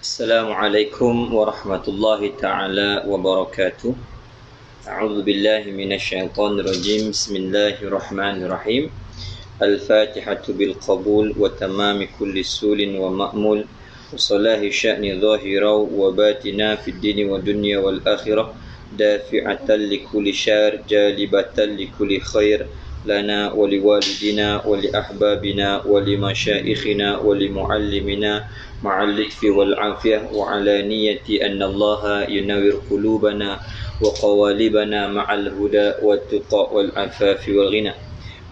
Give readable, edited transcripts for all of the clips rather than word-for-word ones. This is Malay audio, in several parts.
Assalamualaikum warahmatullahi ta'ala wabarakatuh. A'udzu billahi minasyaitonir rajim. Bismillahirrahmanirrahim. Al-Fatihatu bil qabul wa tamami kulli sulin wa ma'mul wa salahi sya'ni zahira wa batina fid dini wa dunya wal akhirah dafi'atan li kulli syar jalibatan li kulli khair lana wa liwalidina wa li ahbabina wa li masyaikhina wa li muallimina ma'al litfi wal afiyah wa ala niyati anna Allah yunawwir qulubana wa qawalibana ma'al huda wa tuqa wal afafi wal ghina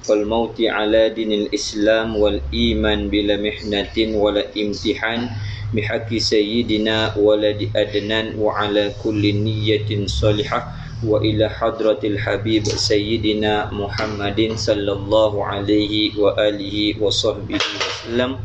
wal mauti ala dinil islam wal iman bila mihnatin wala imtihan bihaqi sayyidina waladi adnan wa ala kulli niyatin salihah wa ila hadratil habib sayyidina Muhammadin sallallahu alaihi wa alihi wa sahbihi wasallam.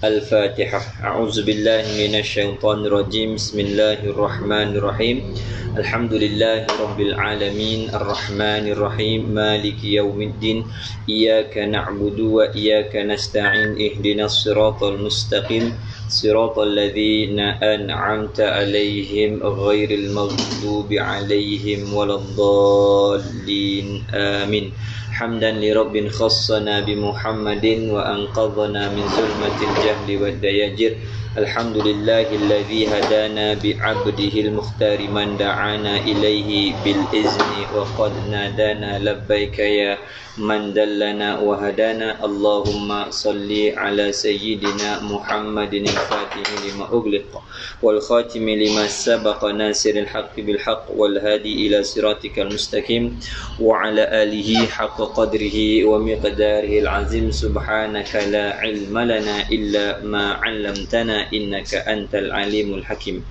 Al-Fatihah. A'udzu billahi minasyaitonir rajim. Bismillahirrahmanirrahim. Alhamdulillahi rabbil alamin arrahmanir rahim maliki yaumiddin iyyaka na'budu wa iyyaka nasta'in ihdinas siratal mustaqim siratal ladzina an'amta 'alaihim ghairil maghdubi 'alaihim waladdallin amin. Hamdan li rabbin khassana bi Muhammadin wa anqadhana min zulmatil jahli wad dayajir. Alhamdulillahilladzi hadana bi 'abdihi al-mukhtari man da'ana ilaihi bil izni wa qad nadana labbaika ya man dallana wa hadana. Allahumma salli ala sayyidina Muhammadin al-fatihi lima ughliqa wal khatimi lima sabaqa nasiril haqqi bil haqq wal hadi ila siratikal mustaqim wa ala alihi haqqa qadrihi wa miqdarihi al-azim. Subhanaka la ilma lana illa ma 'allamtana innaka antal alimul hakim.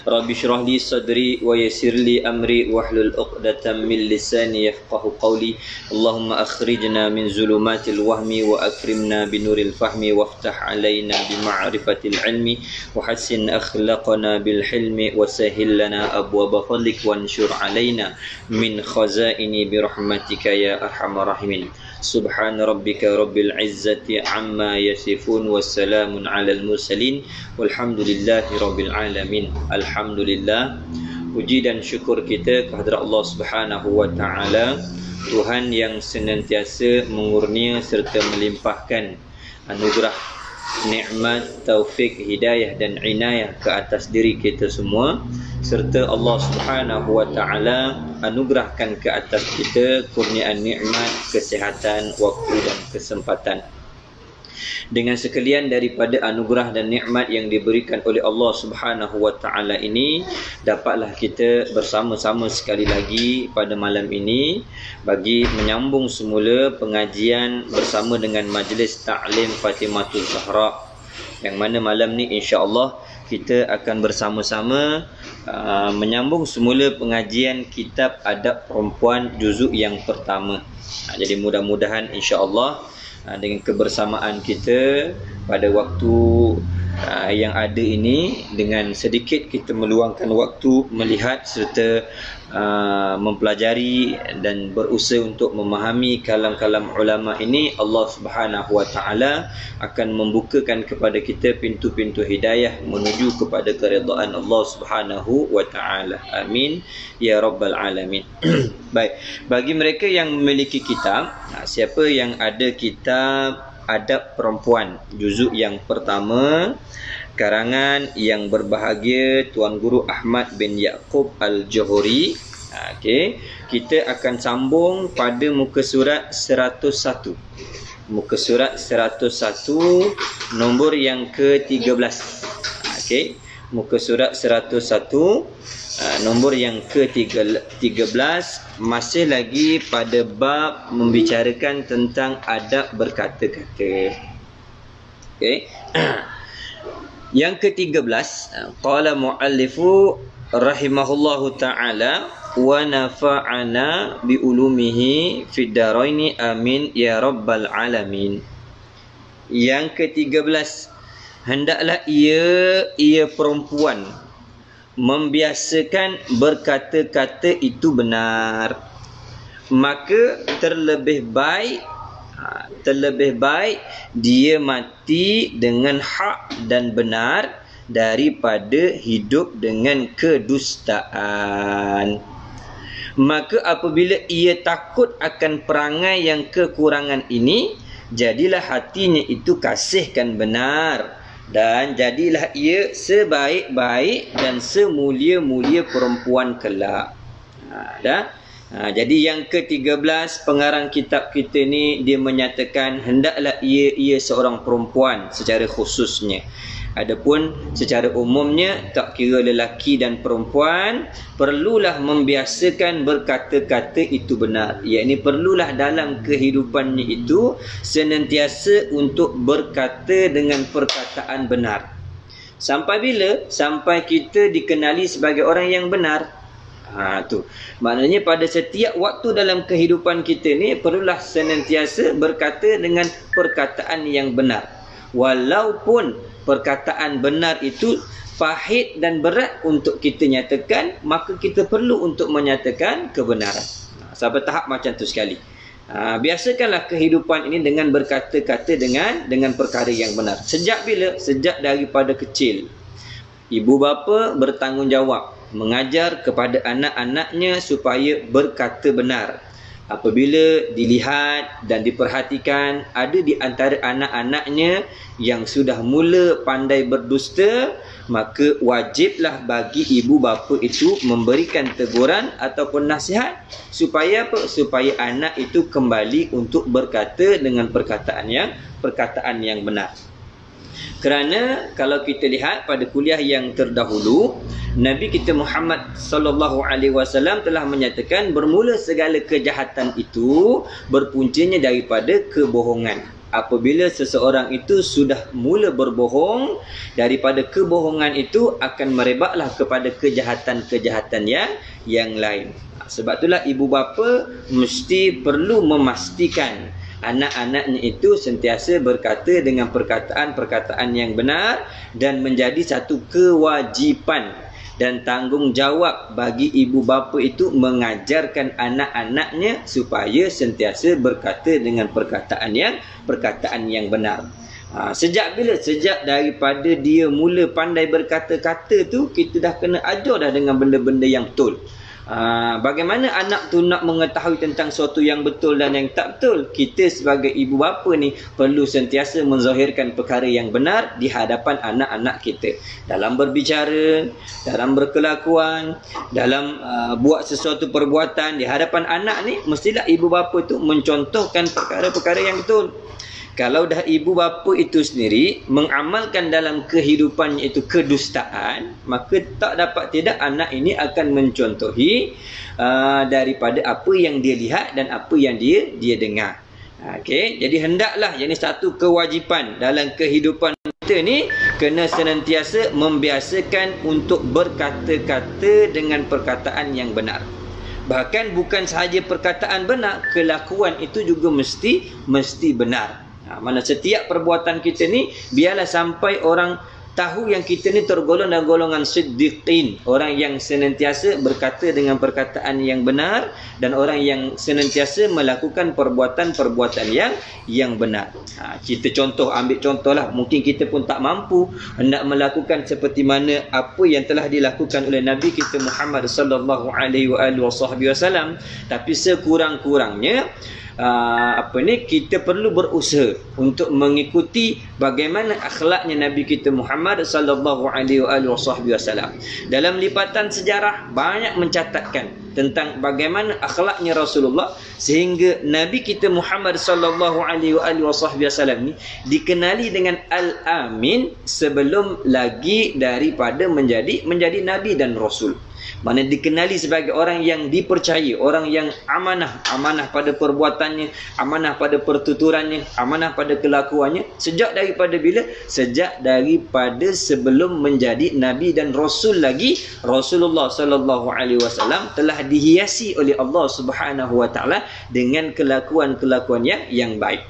Rabbi shrah li sadri wa yassir li amri wahlul 'uqdatam min lisani yafqahu qawli. Allahumma akhrijna min zulumatil wahmi wa akrimna bi nuril fahmi waftah 'alaina bi ma'rifatil ilmi wa hassin akhlaqana bil hilmi wa sahhil lana abwaaba fadlik wanshur 'alaina min khazaini bi rahmatika ya arhamar rahimin. Subhana rabbika rabbil izzati amma yasifun wassalamun alal mursalin walhamdulillahi rabbil alamin. Alhamdulillah, puji dan syukur kita kehadrat Allah Subhanahu wa taala, Tuhan yang senantiasa mengurnia serta melimpahkan anugerah, nikmat, taufik, hidayah dan inayah ke atas diri kita semua, serta Allah Subhanahu wa taala anugerahkan ke atas kita kurniaan nikmat, kesihatan, waktu dan kesempatan. Dengan sekalian daripada anugerah dan nikmat yang diberikan oleh Allah Subhanahu wa taala ini, dapatlah kita bersama-sama sekali lagi pada malam ini bagi menyambung semula pengajian bersama dengan majlis Ta'lim Fatimatul Zahra, yang mana malam ni insya-Allah kita akan bersama-sama menyambung semula pengajian kitab Adab Perempuan juzuk yang pertama. Jadi mudah-mudahan insya-Allah dengan kebersamaan kita pada waktu yang ada ini, dengan sedikit kita meluangkan waktu melihat serta mempelajari dan berusaha untuk memahami kalam-kalam ulama ini, Allah Subhanahu wa taala akan membukakan kepada kita pintu-pintu hidayah menuju kepada keridaan Allah Subhanahu wa taala. Amin ya rabbal alamin. Baik, bagi mereka yang memiliki kitab, siapa yang ada kitab Adab Perempuan juzuk yang pertama karangan yang berbahagia Tuan Guru Ahmad bin Yaqub Al-Johori, okey, kita akan sambung pada muka surat 101. Muka surat 101 nombor yang ke-13. Okey, muka surat 101 nombor yang ke-13, masih lagi pada bab membicarakan tentang adab berkata-kata. Okey. Yang ke-13, qala muallifu rahimahullahu taala wa nafa'ana bi ulumihi fid daraini amin ya rabbal alamin. Yang ke-13, hendaklah ia perempuan membiasakan berkata-kata itu benar, maka terlebih baik terlebih baik dia mati dengan hak dan benar daripada hidup dengan kedustaan. Maka apabila ia takut akan perangai yang kekurangan ini, jadilah hatinya itu kasihkan benar, dan jadilah ia sebaik-baik dan semulia-mulia perempuan kelak. Jadi yang ke-13 pengarang kitab kita ni, dia menyatakan hendaklah ia seorang perempuan secara khususnya. Adapun secara umumnya, tak kira lelaki dan perempuan, perlulah membiasakan berkata-kata itu benar. Iaitu perlulah dalam kehidupannya itu senantiasa untuk berkata dengan perkataan benar. Sampai bila? Sampai kita dikenali sebagai orang yang benar. Tu. Maknanya pada setiap waktu dalam kehidupan kita ni perlulah senantiasa berkata dengan perkataan yang benar. Walaupun perkataan benar itu pahit dan berat untuk kita nyatakan, maka kita perlu untuk menyatakan kebenaran. Sampai tahap macam tu sekali. Biasakanlah kehidupan ini dengan berkata-kata dengan perkara yang benar. Sejak bila? Sejak daripada kecil. Ibu bapa bertanggungjawab mengajar kepada anak-anaknya supaya berkata benar. Apabila dilihat dan diperhatikan ada di antara anak-anaknya yang sudah mula pandai berdusta, maka wajiblah bagi ibu bapa itu memberikan teguran ataupun nasihat supaya apa? Supaya anak itu kembali untuk berkata dengan perkataan yang benar. Kerana kalau kita lihat pada kuliah yang terdahulu, Nabi kita Muhammad sallallahu alaihi wasallam telah menyatakan bermula segala kejahatan itu berpuncanya daripada kebohongan. Apabila seseorang itu sudah mula berbohong, daripada kebohongan itu akan merebaklah kepada kejahatan-kejahatan yang lain. Sebab itulah ibu bapa mesti perlu memastikan anak-anaknya itu sentiasa berkata dengan perkataan-perkataan yang benar, dan menjadi satu kewajipan dan tanggungjawab bagi ibu bapa itu mengajarkan anak-anaknya supaya sentiasa berkata dengan perkataan yang benar. Sejak bila? Sejak daripada dia mula pandai berkata-kata tu, kita dah kena ajar dah dengan benda-benda yang betul. Bagaimana anak tu nak mengetahui tentang sesuatu yang betul dan yang tak betul? Kita sebagai ibu bapa ni perlu sentiasa menzahirkan perkara yang benar di hadapan anak-anak kita. Dalam berbicara, dalam berkelakuan, dalam buat sesuatu perbuatan di hadapan anak ni, mestilah ibu bapa tu mencontohkan perkara-perkara yang betul. Kalau dah ibu bapa itu sendiri mengamalkan dalam kehidupannya itu kedustaan, maka tak dapat tidak anak ini akan mencontohi daripada apa yang dia lihat dan apa yang dia dengar. Okey, jadi hendaklah, ini satu kewajipan dalam kehidupan kita ni, kena senantiasa membiasakan untuk berkata-kata dengan perkataan yang benar. Bahkan bukan sahaja perkataan benar, kelakuan itu juga mesti benar. Mana setiap perbuatan kita ni biarlah sampai orang tahu yang kita ni tergolong dalam golongan siddiqin, orang yang senantiasa berkata dengan perkataan yang benar dan orang yang senantiasa melakukan perbuatan-perbuatan yang benar. Kita ambil contohlah, mungkin kita pun tak mampu hendak melakukan seperti mana apa yang telah dilakukan oleh Nabi kita Muhammad sallallahu alaihi wasallam, tapi sekurang-kurangnya kita perlu berusaha untuk mengikuti bagaimana akhlaknya Nabi kita Muhammad sallallahu alaihi wasallam. Dalam lipatan sejarah banyak mencatatkan tentang bagaimana akhlaknya Rasulullah, sehingga Nabi kita Muhammad sallallahu alaihi wasallam ni dikenali dengan Al-Amin sebelum lagi daripada menjadi Nabi dan Rasul. Mana dikenali sebagai orang yang dipercaya, orang yang amanah pada perbuatannya, amanah pada pertuturannya, amanah pada kelakuannya. Sejak daripada bila? Sejak daripada sebelum menjadi Nabi dan Rasul lagi, Rasulullah sallallahu alaihi wasallam telah dihiasi oleh Allah Subhanahu wa taala dengan kelakuan-kelakuan yang baik.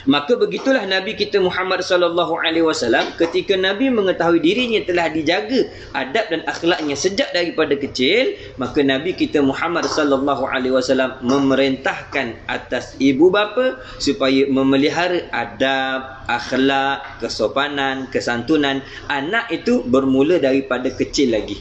Maka begitulah Nabi kita Muhammad sallallahu alaihi wasallam, ketika Nabi mengetahui dirinya telah dijaga adab dan akhlaknya sejak daripada kecil, maka Nabi kita Muhammad sallallahu alaihi wasallam memerintahkan atas ibu bapa supaya memelihara adab, akhlak, kesopanan, kesantunan anak itu bermula daripada kecil lagi.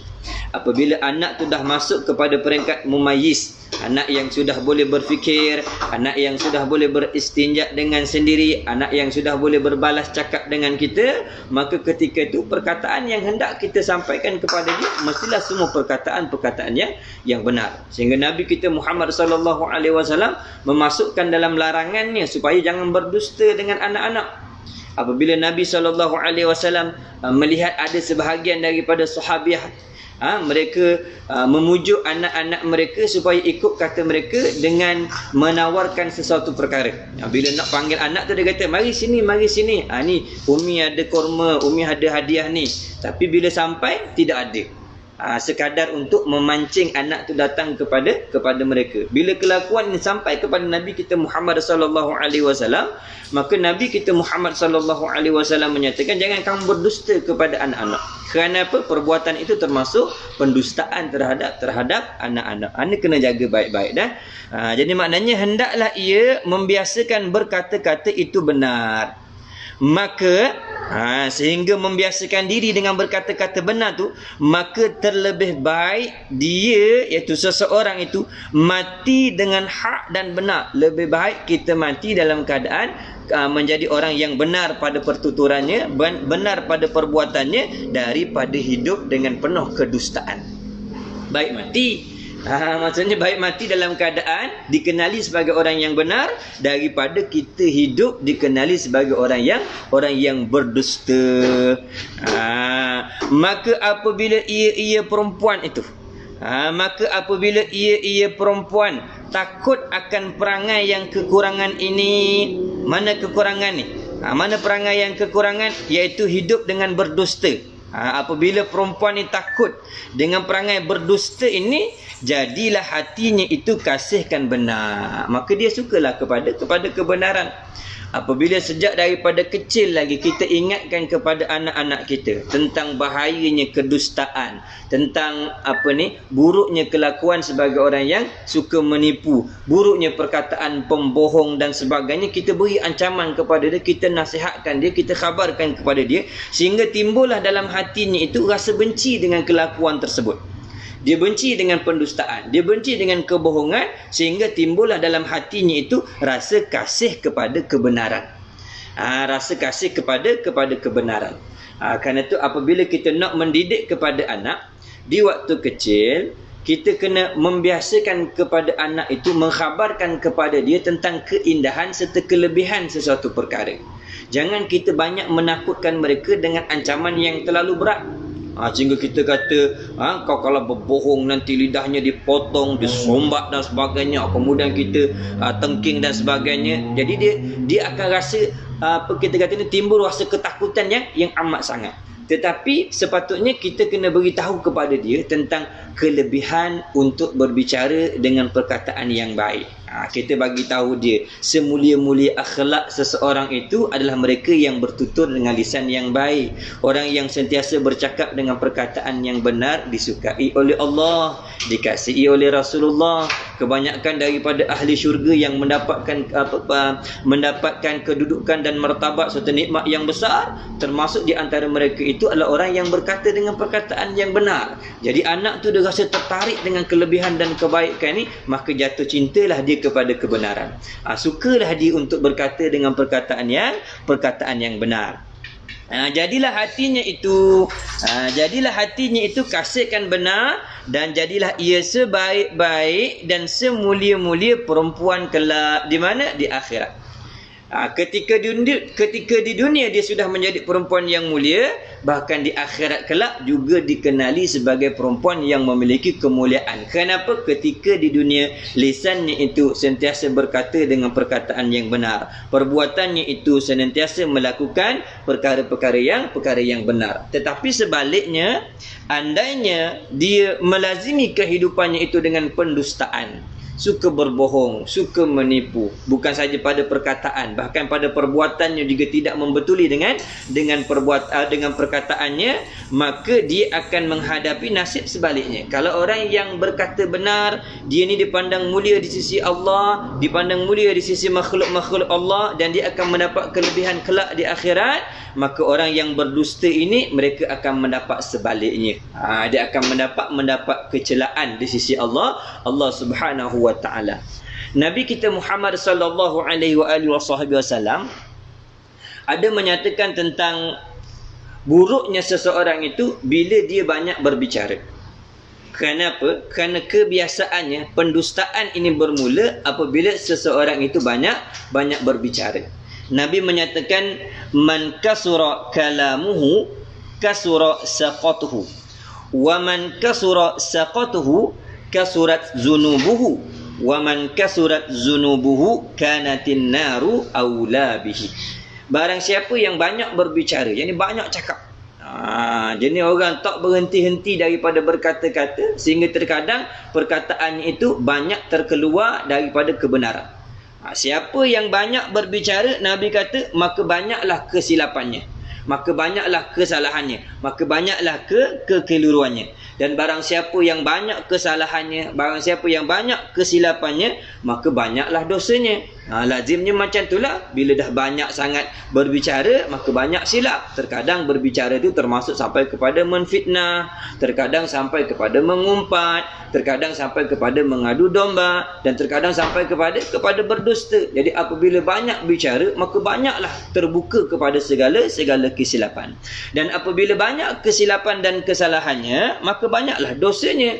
Apabila anak tu dah masuk kepada peringkat mumayyiz, anak yang sudah boleh berfikir, anak yang sudah boleh beristinja dengan sendiri, anak yang sudah boleh berbalas cakap dengan kita, maka ketika itu perkataan yang hendak kita sampaikan kepada dia mestilah semua perkataan-perkataan yang benar. Sehingga Nabi kita Muhammad sallallahu alaihi wasallam memasukkan dalam larangannya supaya jangan berdusta dengan anak-anak. Apabila Nabi sallallahu alaihi wasallam melihat ada sebahagian daripada sahabiah mereka memujuk anak-anak mereka supaya ikut kata mereka dengan menawarkan sesuatu perkara. Bila nak panggil anak tu dia kata, mari sini, mari sini. Ni Umi ada kurma, Umi ada hadiah ni. Tapi bila sampai tidak ada. Sekadar untuk memancing anak tu datang kepada mereka. Bila kelakuan ini sampai kepada Nabi kita Muhammad sallallahu alaihi wasallam, maka Nabi kita Muhammad sallallahu alaihi wasallam menyatakan, jangan kamu berdusta kepada anak-anak. Kerana apa? Perbuatan itu termasuk pendustaan terhadap anak-anak. Anda kena jaga baik-baik dah. Jadi maknanya hendaklah ia membiasakan berkata-kata itu benar. Maka sehingga membiasakan diri dengan berkata-kata benar tu, maka terlebih baik dia, iaitu seseorang itu mati dengan hak dan benar. Lebih baik kita mati dalam keadaan menjadi orang yang benar pada pertuturannya, benar pada perbuatannya, daripada hidup dengan penuh kedustaan. Baik mati, maksudnya baik mati dalam keadaan dikenali sebagai orang yang benar, daripada kita hidup dikenali sebagai orang yang berdusta. Maka apabila ia perempuan itu, maka apabila ia perempuan takut akan perangai yang kekurangan ini. Mana kekurangan ni? Mana perangai yang kekurangan? Iaitu hidup dengan berdusta. Apabila perempuan ni takut dengan perangai berdusta ini, jadilah hatinya itu kasihkan benar. Maka dia sukalah kepada kebenaran. Apabila sejak daripada kecil lagi kita ingatkan kepada anak-anak kita tentang bahayanya kedustaan, tentang buruknya kelakuan sebagai orang yang suka menipu, buruknya perkataan pembohong dan sebagainya, kita beri ancaman kepada dia, kita nasihatkan dia, kita khabarkan kepada dia, sehingga timbullah dalam hatinya itu rasa benci dengan kelakuan tersebut. Dia benci dengan pendustaan, dia benci dengan kebohongan, sehingga timbullah dalam hatinya itu rasa kasih kepada kebenaran. Rasa kasih kepada kebenaran. Kerana itu apabila kita nak mendidik kepada anak di waktu kecil, kita kena membiasakan kepada anak itu, mengkhabarkan kepada dia tentang keindahan serta kelebihan sesuatu perkara. Jangan kita banyak menakutkan mereka dengan ancaman yang terlalu berat. Sehingga kita kata, kau kalau berbohong nanti lidahnya dipotong, disombat dan sebagainya. Kemudian kita tengking dan sebagainya. Jadi dia akan rasa, kita kata ni, timbul rasa ketakutan yang amat sangat. Tetapi sepatutnya kita kena beritahu kepada dia tentang kelebihan untuk berbicara dengan perkataan yang baik. Kita bagi tahu dia, semulia-mulia akhlak seseorang itu adalah mereka yang bertutur dengan lisan yang baik. Orang yang sentiasa bercakap dengan perkataan yang benar disukai oleh Allah, dikasihi oleh Rasulullah. Kebanyakan daripada ahli syurga yang mendapatkan kedudukan dan martabat serta nikmat yang besar, termasuk di antara mereka itu adalah orang yang berkata dengan perkataan yang benar. Jadi anak tu dia rasa tertarik dengan kelebihan dan kebaikan ni, maka jatuh cintalah dia kepada kebenaran. Sukalah dia untuk berkata dengan perkataan yang benar. Jadilah hatinya itu kasihkan benar, dan jadilah ia sebaik-baik dan semulia-mulia perempuan kelak di mana? Di akhirat. Ketika di dunia dia sudah menjadi perempuan yang mulia, bahkan di akhirat kelak juga dikenali sebagai perempuan yang memiliki kemuliaan. Kenapa? Ketika di dunia lisannya itu sentiasa berkata dengan perkataan yang benar, perbuatannya itu senantiasa melakukan perkara-perkara yang benar. Tetapi sebaliknya, andainya dia melazimi kehidupannya itu dengan pendustaan, suka berbohong, suka menipu, bukan saja pada perkataan, bahkan pada perbuatannya juga tidak membetuli dengan perkataannya, maka dia akan menghadapi nasib sebaliknya. Kalau orang yang berkata benar, dia ni dipandang mulia di sisi Allah, dipandang mulia di sisi makhluk-makhluk Allah, dan dia akan mendapat kelebihan kelak di akhirat, maka orang yang berdusta ini mereka akan mendapat sebaliknya. Dia akan mendapat kecelaan di sisi Allah Subhanahu wa taala. Nabi kita Muhammad sallallahu alaihi wasallam ada menyatakan tentang buruknya seseorang itu bila dia banyak berbicara. Kenapa? Kerana kebiasaannya pendustaan ini bermula apabila seseorang itu banyak berbicara. Nabi menyatakan man kasura kalamuhu kasura saqatuhu wa man kasura saqatuhu kasurat zunubuhu wa man kasurat zunubuhu kanatin naru aula bihi. Barang siapa yang banyak berbicara, yakni banyak cakap, jadi orang tak berhenti-henti daripada berkata-kata, sehingga terkadang perkataannya itu banyak terkeluar daripada kebenaran. Siapa yang banyak berbicara, Nabi kata, maka banyaklah kesilapannya, maka banyaklah kesalahannya, maka banyaklah kekeliruannya. Dan barang siapa yang banyak kesalahannya, barang siapa yang banyak kesilapannya, maka banyaklah dosanya. Lazimnya macam itulah. Bila dah banyak sangat berbicara, maka banyak silap. Terkadang berbicara itu termasuk sampai kepada menfitnah, terkadang sampai kepada mengumpat, terkadang sampai kepada mengadu domba, dan terkadang sampai kepada berdusta. Jadi apabila banyak bicara, maka banyaklah terbuka kepada segala kesilapan. Dan apabila banyak kesilapan dan kesalahannya, maka banyaklah dosanya.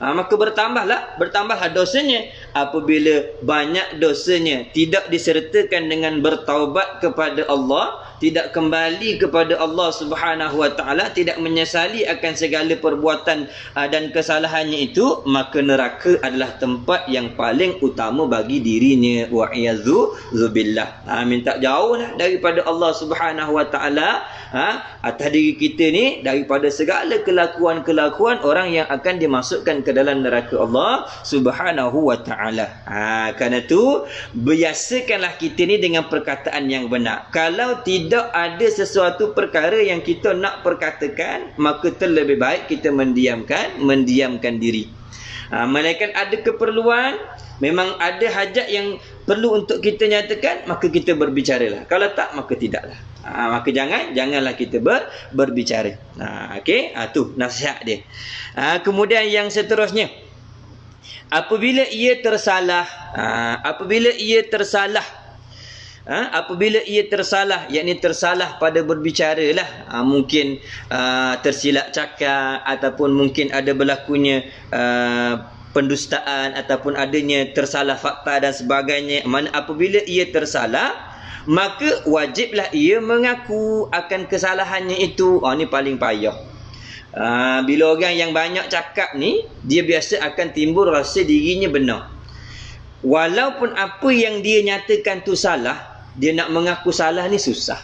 Maka bertambahlah dosanya. Apabila banyak dosanya tidak disertakan dengan bertaubat kepada Allah, tidak kembali kepada Allah Subhanahu wa taala, tidak menyesali akan segala perbuatan dan kesalahannya itu, maka neraka adalah tempat yang paling utama bagi dirinya. Wa'iyadzu billah. Minta jauhlah daripada Allah Subhanahu wa taala atas diri kita ni, daripada segala kelakuan-kelakuan orang yang akan dimasukkan ke dalam neraka Allah Subhanahu wa taala. Kerana tu biasakanlah kita ni dengan perkataan yang benar. Kalau tidak ada sesuatu perkara yang kita nak perkatakan, maka terlebih baik kita mendiamkan diri. Melainkan ada keperluan, memang ada hajat yang perlu untuk kita nyatakan, maka kita berbicaralah. Kalau tak, maka tidaklah. Maka janganlah kita berbicara. Okey, tu nasihat dia. Kemudian yang seterusnya, apabila ia tersalah, yakni tersalah pada berbicara lah, mungkin tersilap cakap, ataupun mungkin ada berlakunya pendustaan, ataupun adanya tersalah fakta dan sebagainya. Apabila ia tersalah, maka wajiblah ia mengaku akan kesalahannya itu. Ni paling payah. Bila orang yang banyak cakap ni, dia biasa akan timbul rasa dirinya benar. Walaupun apa yang dia nyatakan tu salah, dia nak mengaku salah ni susah.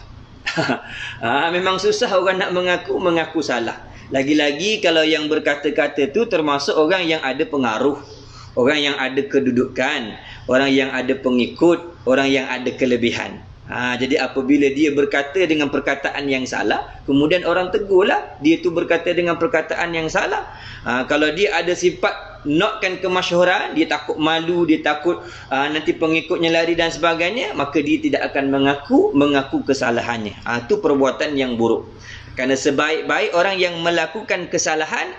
Memang susah orang nak mengaku salah. Lagi-lagi kalau yang berkata-kata tu termasuk orang yang ada pengaruh, orang yang ada kedudukan, orang yang ada pengikut, orang yang ada kelebihan. Jadi apabila dia berkata dengan perkataan yang salah, kemudian orang tegurlah dia tu berkata dengan perkataan yang salah. Kalau dia ada sifat nakkan kemasyhuran, dia takut malu, dia takut nanti pengikutnya lari dan sebagainya, maka dia tidak akan mengaku kesalahannya. Itu perbuatan yang buruk. Kerana sebaik-baik orang yang melakukan kesalahan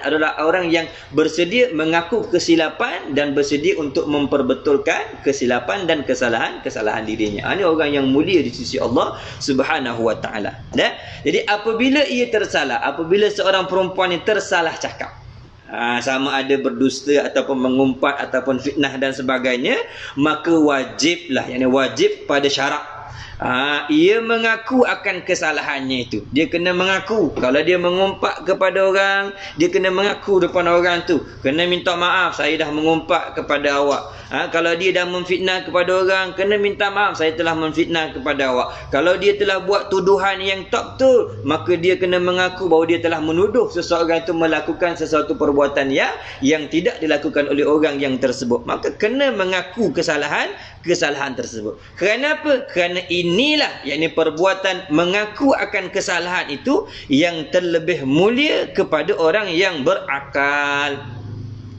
adalah orang yang bersedia mengaku kesilapan dan bersedia untuk memperbetulkan kesilapan dan kesalahan dirinya. Ini orang yang mulia di sisi Allah Subhanahu wa taala. Jadi apabila ia tersalah, apabila seorang perempuan yang tersalah cakap, sama ada berdusta ataupun mengumpat ataupun fitnah dan sebagainya, maka wajib pada syarak, Ia mengaku akan kesalahannya itu. Dia kena mengaku. Kalau dia mengumpat kepada orang, dia kena mengaku depan orang tu. Kena minta maaf, saya dah mengumpat kepada awak. Kalau dia dah memfitnah kepada orang, kena minta maaf, saya telah memfitnah kepada awak. Kalau dia telah buat tuduhan yang tak betul, maka dia kena mengaku bahawa dia telah menuduh seseorang itu melakukan sesuatu perbuatan yang tidak dilakukan oleh orang yang tersebut. Maka kena mengaku kesalahan tersebut. Kerana apa? Kerana inilah, yakni perbuatan mengaku akan kesalahan itu yang terlebih mulia kepada orang yang berakal.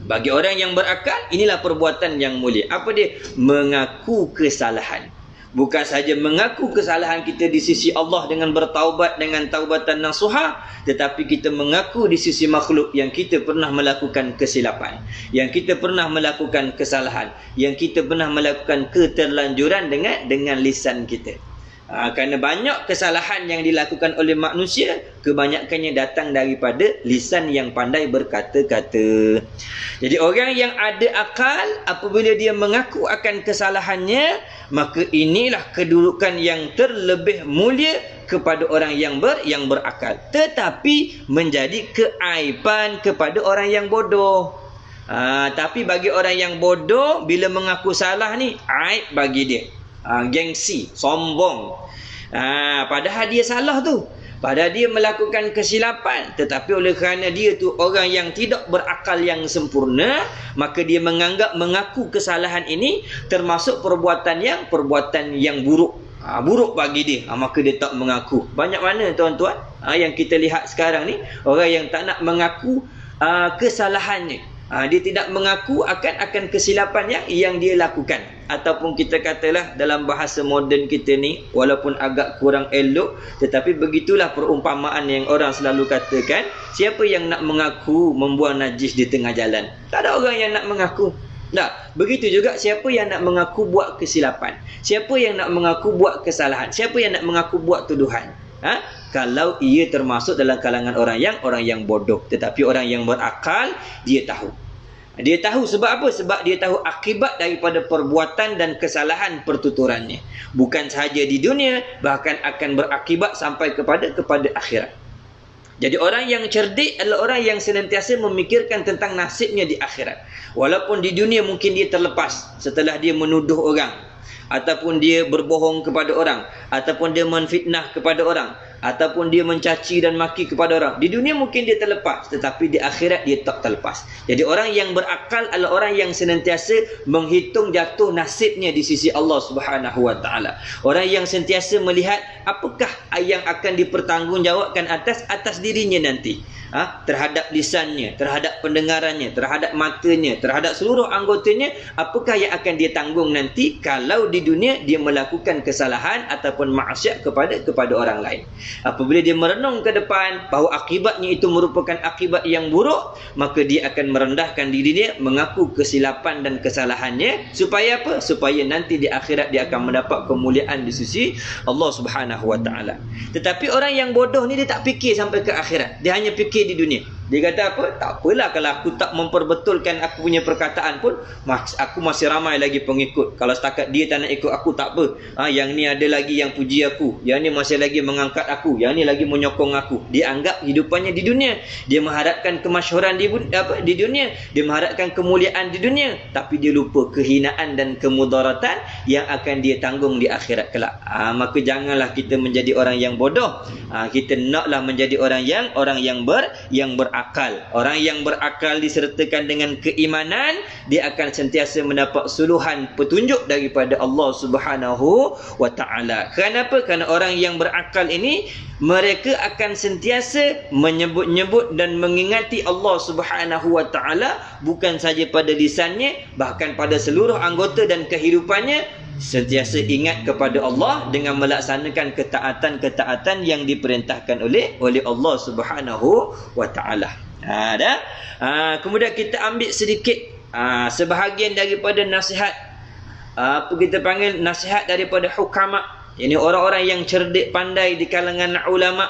Bagi orang yang berakal, inilah perbuatan yang mulia. Apa dia? Mengaku kesalahan. Bukan sahaja mengaku kesalahan kita di sisi Allah dengan bertaubat dengan taubatan nasuha, tetapi kita mengaku di sisi makhluk yang kita pernah melakukan kesilapan, yang kita pernah melakukan kesalahan, yang kita pernah melakukan keterlanjuran dengan lisan kita. Kerana banyak kesalahan yang dilakukan oleh manusia, kebanyakannya datang daripada lisan yang pandai berkata-kata. Jadi orang yang ada akal, apabila dia mengaku akan kesalahannya, maka inilah kedudukan yang terlebih mulia kepada orang yang berakal. Tetapi menjadi keaiban kepada orang yang bodoh. Tapi bagi orang yang bodoh, bila mengaku salah ni, aib bagi dia. Gengsi, sombong. Padahal dia salah tu, padahal dia melakukan kesilapan, tetapi oleh kerana dia tu orang yang tidak berakal yang sempurna, maka dia menganggap mengaku kesalahan ini termasuk perbuatan yang buruk. Buruk bagi dia, maka dia tak mengaku. Banyak mana tuan-tuan yang kita lihat sekarang ni, orang yang tak nak mengaku kesalahannya. Dia tidak mengaku akan kesilapan yang dia lakukan. Ataupun kita katalah dalam bahasa moden kita ni, walaupun agak kurang elok, tetapi begitulah perumpamaan yang orang selalu katakan, siapa yang nak mengaku membuang najis di tengah jalan? Tak ada orang yang nak mengaku. Tak. Begitu juga siapa yang nak mengaku buat kesilapan, siapa yang nak mengaku buat kesalahan, siapa yang nak mengaku buat tuduhan. Kalau ia termasuk dalam kalangan orang yang bodoh. Tetapi orang yang berakal, dia tahu. Dia tahu sebab apa? Sebab dia tahu akibat daripada perbuatan dan kesalahan pertuturannya. Bukan sahaja di dunia, bahkan akan berakibat sampai kepada akhirat. Jadi orang yang cerdik adalah orang yang senantiasa memikirkan tentang nasibnya di akhirat. Walaupun di dunia mungkin dia terlepas setelah dia menuduh orang, ataupun dia berbohong kepada orang, ataupun dia menfitnah kepada orang, ataupun dia mencaci dan maki kepada orang. Di dunia mungkin dia terlepas, tetapi di akhirat dia tak terlepas. Jadi orang yang berakal adalah orang yang senantiasa menghitung jatuh nasibnya di sisi Allah Subhanahu Wa Taala. Orang yang sentiasa melihat apakah yang akan dipertanggungjawabkan atas dirinya nanti. Terhadap lisannya, terhadap pendengarannya, terhadap matanya, terhadap seluruh anggotanya, apakah yang akan dia tanggung nanti kalau di dunia dia melakukan kesalahan ataupun maksiat kepada orang lain. Apabila dia merenung ke depan bahawa akibatnya itu merupakan akibat yang buruk, maka dia akan merendahkan diri dia, mengaku kesilapan dan kesalahannya, supaya apa? Supaya nanti di akhirat dia akan mendapat kemuliaan di sisi Allah Subhanahu Wa Taala. Tetapi orang yang bodoh ni dia tak fikir sampai ke akhirat, dia hanya fikir di dunia. Dia kata apa? Tak apalah kalau aku tak memperbetulkan aku punya perkataan pun, aku masih ramai lagi pengikut. Kalau setakat dia tak nak ikut aku, tak apa. Yang ni ada lagi yang puji aku, yang ni masih lagi mengangkat aku, yang ni lagi menyokong aku. Dia anggap hidupannya di dunia, dia mengharapkan kemasyhuran di dunia, dia mengharapkan kemuliaan di dunia, tapi dia lupa kehinaan dan kemudaratan yang akan dia tanggung di akhirat kelak. Maka janganlah kita menjadi orang yang bodoh. Kita naklah menjadi orang yang berakal. Orang yang berakal disertakan dengan keimanan, dia akan sentiasa mendapat suluhan petunjuk daripada Allah Subhanahu Wa Taala. Kenapa? Kerana orang yang berakal ini, mereka akan sentiasa menyebut-nyebut dan mengingati Allah Subhanahu Wa Taala, bukan saja pada lisannya, bahkan pada seluruh anggota dan kehidupannya, sentiasa ingat kepada Allah dengan melaksanakan ketaatan-ketaatan yang diperintahkan oleh Allah Subhanahu Wa Taala. Kemudian kita ambil sedikit sebahagian daripada nasihat, apa kita panggil nasihat daripada hukama, ini orang-orang yang cerdik pandai di kalangan ulama.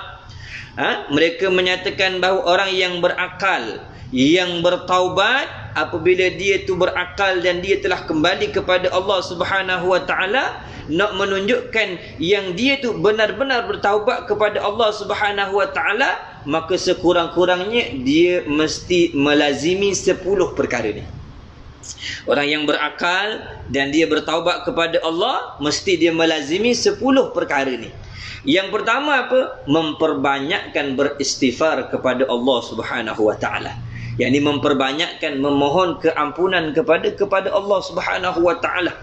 Mereka menyatakan bahawa orang yang berakal, yang bertaubat, apabila dia tu berakal dan dia telah kembali kepada Allah Subhanahu wa taala, nak menunjukkan yang dia tu benar-benar bertaubat kepada Allah Subhanahu wa taala, maka sekurang-kurangnya dia mesti melazimi 10 perkara ni. Orang yang berakal dan dia bertaubat kepada Allah, mesti dia melazimi 10 perkara ni. Yang pertama apa? Memperbanyakkan beristighfar kepada Allah Subhanahu wa taala. Yakni memperbanyakkan memohon keampunan kepada Allah Subhanahu wa taala.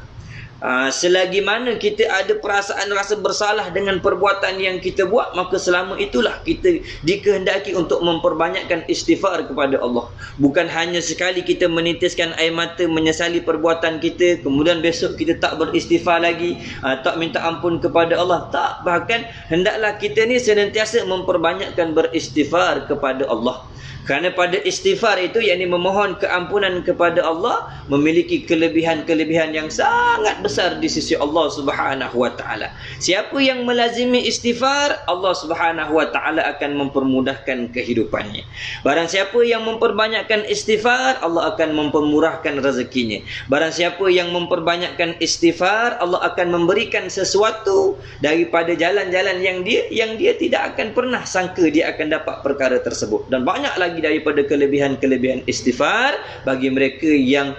Selagi mana kita ada perasaan rasa bersalah dengan perbuatan yang kita buat, maka selama itulah kita dikehendaki untuk memperbanyakkan istighfar kepada Allah. Bukan hanya sekali kita menitiskan air mata menyesali perbuatan kita, kemudian besok kita tak beristighfar lagi, tak minta ampun kepada Allah. Tak, bahkan hendaklah kita ni senantiasa memperbanyakkan beristighfar kepada Allah. Kerana pada istighfar itu, yakni memohon keampunan kepada Allah, memiliki kelebihan-kelebihan yang sangat besar di sisi Allah Subhanahu wa taala. Siapa yang melazimi istighfar, Allah Subhanahu wa taala akan mempermudahkan kehidupannya. Barang siapa yang memperbanyakkan istighfar, Allah akan mempermurahkan rezekinya. Barang siapa yang memperbanyakkan istighfar, Allah akan memberikan sesuatu daripada jalan-jalan yang dia tidak akan pernah sangka dia akan dapat perkara tersebut. Dan banyak lagi daripada kelebihan-kelebihan istighfar bagi mereka yang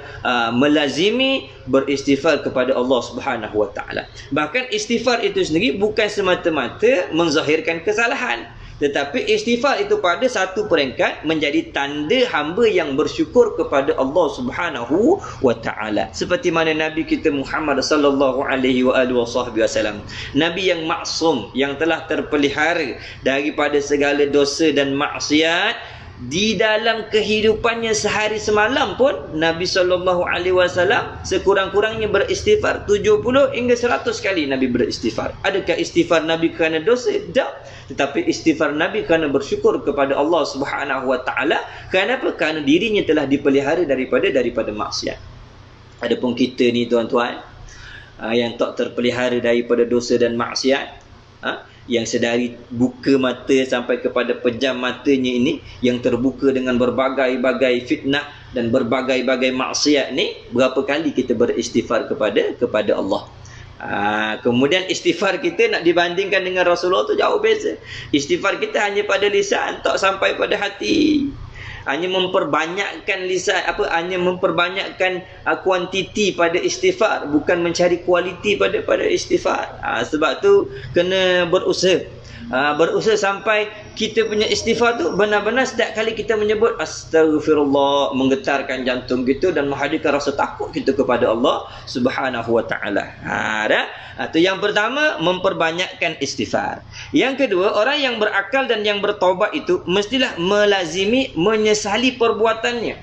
melazimi beristighfar kepada Allah Subhanahu wa taala. Bahkan istighfar itu sendiri bukan semata-mata menzahirkan kesalahan, tetapi istighfar itu pada satu peringkat menjadi tanda hamba yang bersyukur kepada Allah Subhanahu wa taala. Seperti mana Nabi kita Muhammad sallallahu alaihi wasallam, Nabi yang maksum, yang telah terpelihara daripada segala dosa dan maksiat, di dalam kehidupannya sehari semalam pun Nabi SAW sekurang-kurangnya beristighfar 70 hingga 100 kali Nabi beristighfar. Adakah istighfar Nabi kerana dosa? Tak. Tetapi istighfar Nabi kerana bersyukur kepada Allah Subhanahu wa taala. Kerana apa? Kerana dirinya telah dipelihara daripada maksiat. Adapun kita ni tuan-tuan, yang tak terpelihara daripada dosa dan maksiat, yang sedari buka mata sampai kepada pejam matanya ini, yang terbuka dengan berbagai-bagai fitnah dan berbagai-bagai maksiat ni, berapa kali kita beristighfar kepada Allah. Kemudian istighfar kita nak dibandingkan dengan Rasulullah tu jauh beza. Istighfar kita hanya pada lisan, tak sampai pada hati. Hanya memperbanyakkan lisan, hanya memperbanyakkan kuantiti pada istighfar, bukan mencari kualiti pada istighfar. Sebab tu kena berusaha. Berusaha sampai kita punya istighfar tu benar-benar setiap kali kita menyebut astaghfirullah, menggetarkan jantung kita dan menghadirkan rasa takut kita kepada Allah Subhanahu wa taala. Itu yang pertama, memperbanyakkan istighfar. Yang kedua, orang yang berakal dan yang bertaubat itu mestilah melazimi menyesali perbuatannya.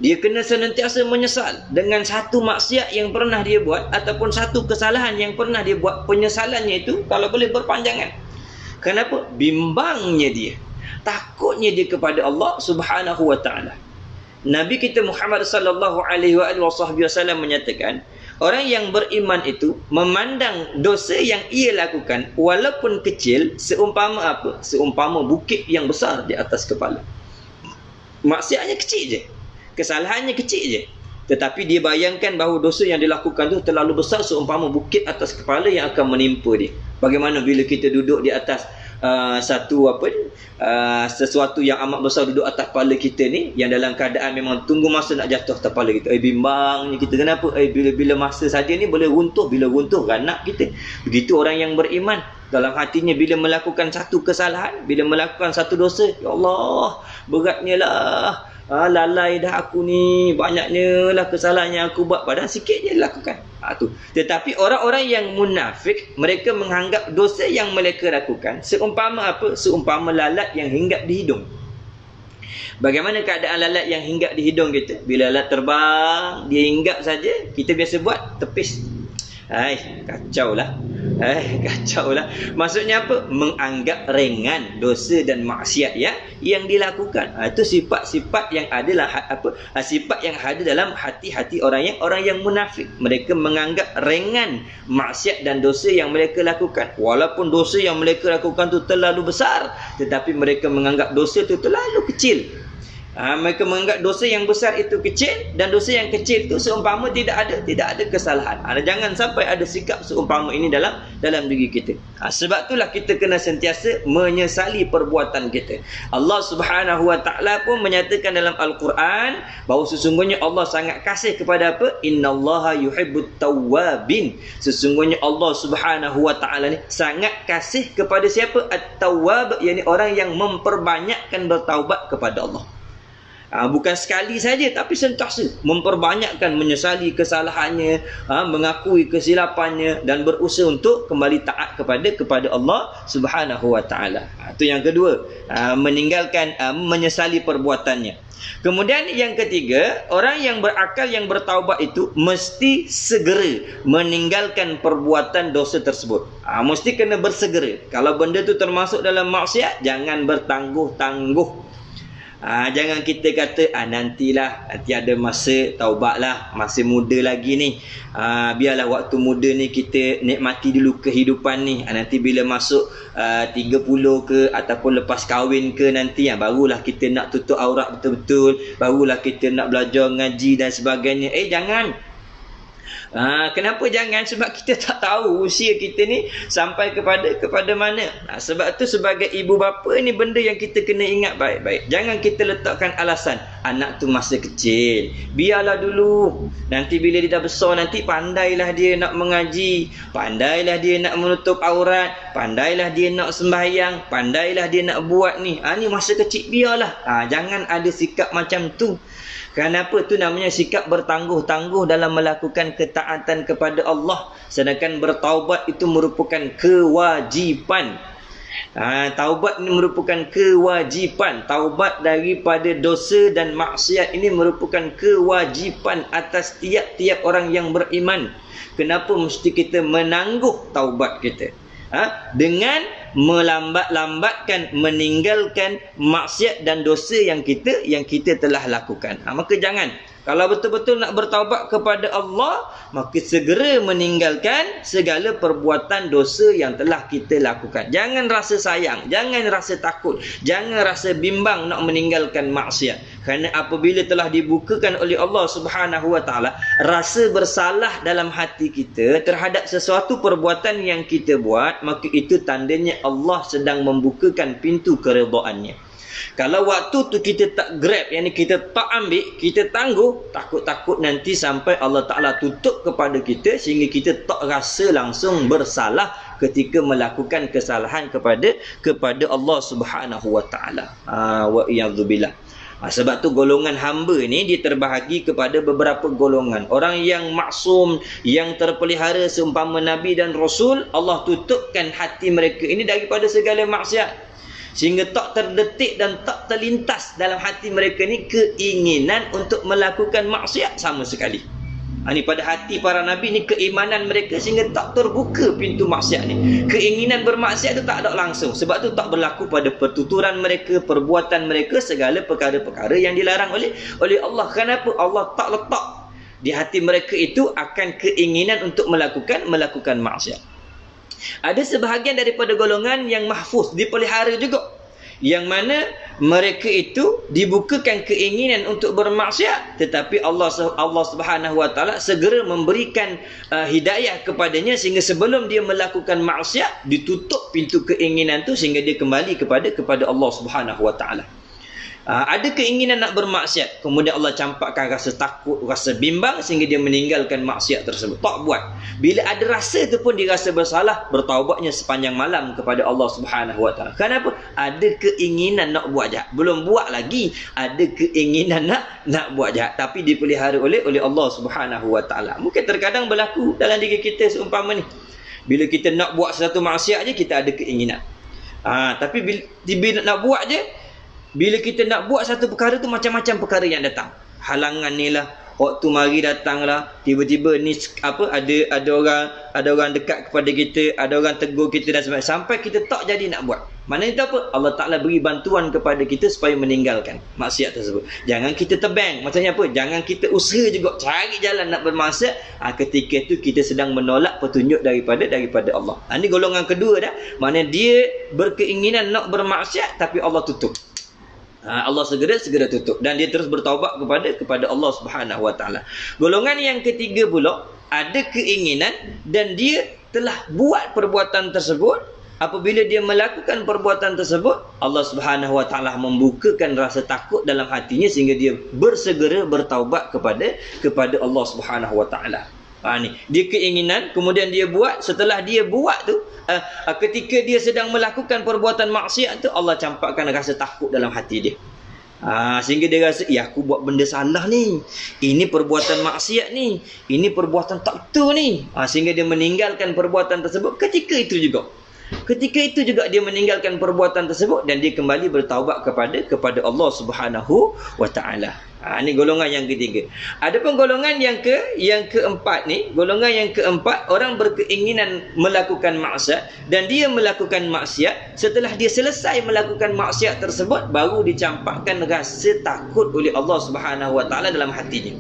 Dia kena senantiasa menyesal dengan satu maksiat yang pernah dia buat ataupun satu kesalahan yang pernah dia buat. Penyesalannya itu kalau boleh berpanjangan. Kenapa? Bimbangnya dia, takutnya dia kepada Allah Subhanahu wa taala. Nabi kita Muhammad sallallahu alaihi wasallam menyatakan, orang yang beriman itu memandang dosa yang ia lakukan walaupun kecil seumpama apa? Seumpama bukit yang besar di atas kepala. Maksiatnya kecil je, kesalahannya kecil je, tetapi dia bayangkan bahawa dosa yang dilakukan tu terlalu besar seumpama bukit atas kepala yang akan menimpa dia. Bagaimana bila kita duduk di atas sesuatu yang amat besar duduk atas kepala kita ni, yang dalam keadaan memang tunggu masa nak jatuh atas kepala kita. Bimbangnya kita. Kenapa? Bila masa saja ni boleh runtuh, bila runtuh ranak kita. Begitu orang yang beriman, dalam hatinya bila melakukan satu kesalahan, bila melakukan satu dosa, ya Allah, beratnya lah, lalai dah aku ni, banyaknya lah kesalahan yang aku buat, padahal sikit je lakukan. Tetapi orang-orang yang munafik, mereka menganggap dosa yang mereka lakukan seumpama apa? Seumpama lalat yang hinggap di hidung. Bagaimana keadaan lalat yang hinggap di hidung kita? Bila lalat terbang, dia hinggap saja, kita biasa buat tepis. Kacau lah. Maksudnya apa? Menganggap ringan dosa dan maksiat yang dilakukan. Itu sifat-sifat yang adalah sifat yang ada dalam hati-hati orang yang munafik. Mereka menganggap ringan maksiat dan dosa yang mereka lakukan. Walaupun dosa yang mereka lakukan tu terlalu besar, tetapi mereka menganggap dosa tu terlalu kecil. Mereka menganggap dosa yang besar itu kecil, dan dosa yang kecil itu seumpama tidak ada kesalahan. Jangan sampai ada sikap seumpama ini dalam diri kita. Sebab itulah kita kena sentiasa menyesali perbuatan kita. Allah Subhanahu wa taala pun menyatakan dalam Al-Quran bahawa sesungguhnya Allah sangat kasih kepada apa? Innallaha yuhibbut tawwabin. Sesungguhnya Allah Subhanahu wa taala ni sangat kasih kepada siapa? At-tawwab, yakni orang yang memperbanyakkan bertaubat kepada Allah. Bukan sekali saja, tapi sentiasa memperbanyakkan menyesali kesalahannya, mengakui kesilapannya, dan berusaha untuk kembali taat kepada Allah Subhanahu wa taala. Itu yang kedua, meninggalkan menyesali perbuatannya. Kemudian yang ketiga, orang yang berakal yang bertaubat itu mesti segera meninggalkan perbuatan dosa tersebut. Mesti kena bersegera. Kalau benda tu termasuk dalam maksiat, jangan bertangguh-tangguh. Jangan kita kata nanti ada masa taubatlah, masih muda lagi ni, biarlah waktu muda ni kita nikmati dulu kehidupan ni, nanti bila masuk 30 ke ataupun lepas kahwin ke nanti, barulah kita nak tutup aurat betul-betul, barulah kita nak belajar ngaji dan sebagainya. Jangan. Kenapa jangan? Sebab kita tak tahu usia kita ni sampai kepada mana. Sebab tu sebagai ibu bapa ni benda yang kita kena ingat baik-baik. Jangan kita letakkan alasan anak tu masih kecil, biarlah dulu, nanti bila dia dah besar nanti pandailah dia nak mengaji, pandailah dia nak menutup aurat, pandailah dia nak sembahyang, pandailah dia nak buat ni. Ni masa kecil, biarlah. Jangan ada sikap macam tu. Kenapa? Tu namanya sikap bertangguh-tangguh dalam melakukan ketaatan kepada Allah. Sedangkan bertaubat itu merupakan kewajipan. Taubat ini merupakan kewajipan. Taubat daripada dosa dan maksiat ini merupakan kewajipan atas tiap-tiap orang yang beriman. Kenapa mesti kita menangguh taubat kita? Dengan melambat-lambatkan meninggalkan maksiat dan dosa yang kita telah lakukan. Maka jangan, kalau betul-betul nak bertaubat kepada Allah, maka segera meninggalkan segala perbuatan dosa yang telah kita lakukan. Jangan rasa sayang, jangan rasa takut, jangan rasa bimbang nak meninggalkan maksiat. Kerana apabila telah dibukakan oleh Allah Subhanahu wa taala rasa bersalah dalam hati kita terhadap sesuatu perbuatan yang kita buat, maka itu tandanya Allah sedang membukakan pintu keredaannya. Kalau waktu tu kita tak grab, yakni kita tak ambil, kita tangguh, takut-takut nanti sampai Allah Ta'ala tutup kepada kita sehingga kita tak rasa langsung bersalah ketika melakukan kesalahan kepada Allah Subhanahu wa taala. Wa iyadzubillah. Sebab tu golongan hamba ni dia terbahagi kepada beberapa golongan. Orang yang maksum, yang terpelihara seumpama Nabi dan Rasul, Allah tutupkan hati mereka ini daripada segala maksiat, sehingga tak terdetik dan tak terlintas dalam hati mereka ni keinginan untuk melakukan maksiat sama sekali. Ni pada hati para Nabi ni keimanan mereka sehingga tak terbuka pintu maksiat ni. Keinginan bermaksiat tu tak ada langsung. Sebab tu tak berlaku pada pertuturan mereka, perbuatan mereka, segala perkara-perkara yang dilarang oleh Allah. Kenapa? Allah tak letak di hati mereka itu akan keinginan untuk melakukan maksiat. Ada sebahagian daripada golongan yang mahfuz, dipelihara juga, yang mana mereka itu dibukakan keinginan untuk bermaksiat, tetapi Allah Subhanahu wa taala segera memberikan hidayah kepadanya sehingga sebelum dia melakukan maksiat ditutup pintu keinginan tu sehingga dia kembali kepada Allah Subhanahu wa taala. Ada keinginan nak bermaksiat, kemudian Allah campakkan rasa takut, rasa bimbang sehingga dia meninggalkan maksiat tersebut, tak buat. Bila ada rasa tu pun dia rasa bersalah, bertaubatnya sepanjang malam kepada Allah Subhanahu wa taala. Kenapa? Ada keinginan nak buat jahat, belum buat lagi, ada keinginan nak buat jahat, tapi dipelihara oleh Allah Subhanahu wa taala. Mungkin terkadang berlaku dalam diri kita seumpama ni, bila kita nak buat satu maksiat je kita ada keinginan. Tapi bila nak buat je, bila kita nak buat satu perkara tu macam-macam perkara yang datang. Halangan ni lah, waktu mari datanglah, tiba-tiba ni ada orang dekat kepada kita, ada orang tegur kita dan sebagainya, sampai kita tak jadi nak buat. Maknanya itu apa? Allah Ta'ala beri bantuan kepada kita supaya meninggalkan maksiat tersebut. Jangan kita tebang. Maksudnya apa? Jangan kita usaha juga cari jalan nak bermaksiat. Ketika itu kita sedang menolak petunjuk daripada Allah. Ini golongan kedua dah. Maknanya dia berkeinginan nak bermaksiat tapi Allah tutup. Allah segera tutup dan dia terus bertaubat kepada Allah Subhanahu wa taala. Golongan yang ketiga pula ada keinginan dan dia telah buat perbuatan tersebut. Apabila dia melakukan perbuatan tersebut, Allah Subhanahu wa taala membukakan rasa takut dalam hatinya sehingga dia bersegera bertaubat kepada Allah Subhanahu wa taala. Ni dia keinginan, kemudian dia buat. Setelah dia buat tu, ketika dia sedang melakukan perbuatan maksiat tu, Allah campakkan rasa takut dalam hati dia. Sehingga dia rasa, aku buat benda salah ni, ini perbuatan maksiat ni, ini perbuatan tak betul ni. Sehingga dia meninggalkan perbuatan tersebut. Ketika itu juga dia meninggalkan perbuatan tersebut dan dia kembali bertaubat kepada Allah Subhanahu wa taala. Ini golongan yang ketiga. Adapun golongan yang keempat ni, golongan yang keempat, orang berkeinginan melakukan maksiat dan dia melakukan maksiat. Setelah dia selesai melakukan maksiat tersebut, baru dicampakkan rasa takut oleh Allah Subhanahu wa taala dalam hatinya.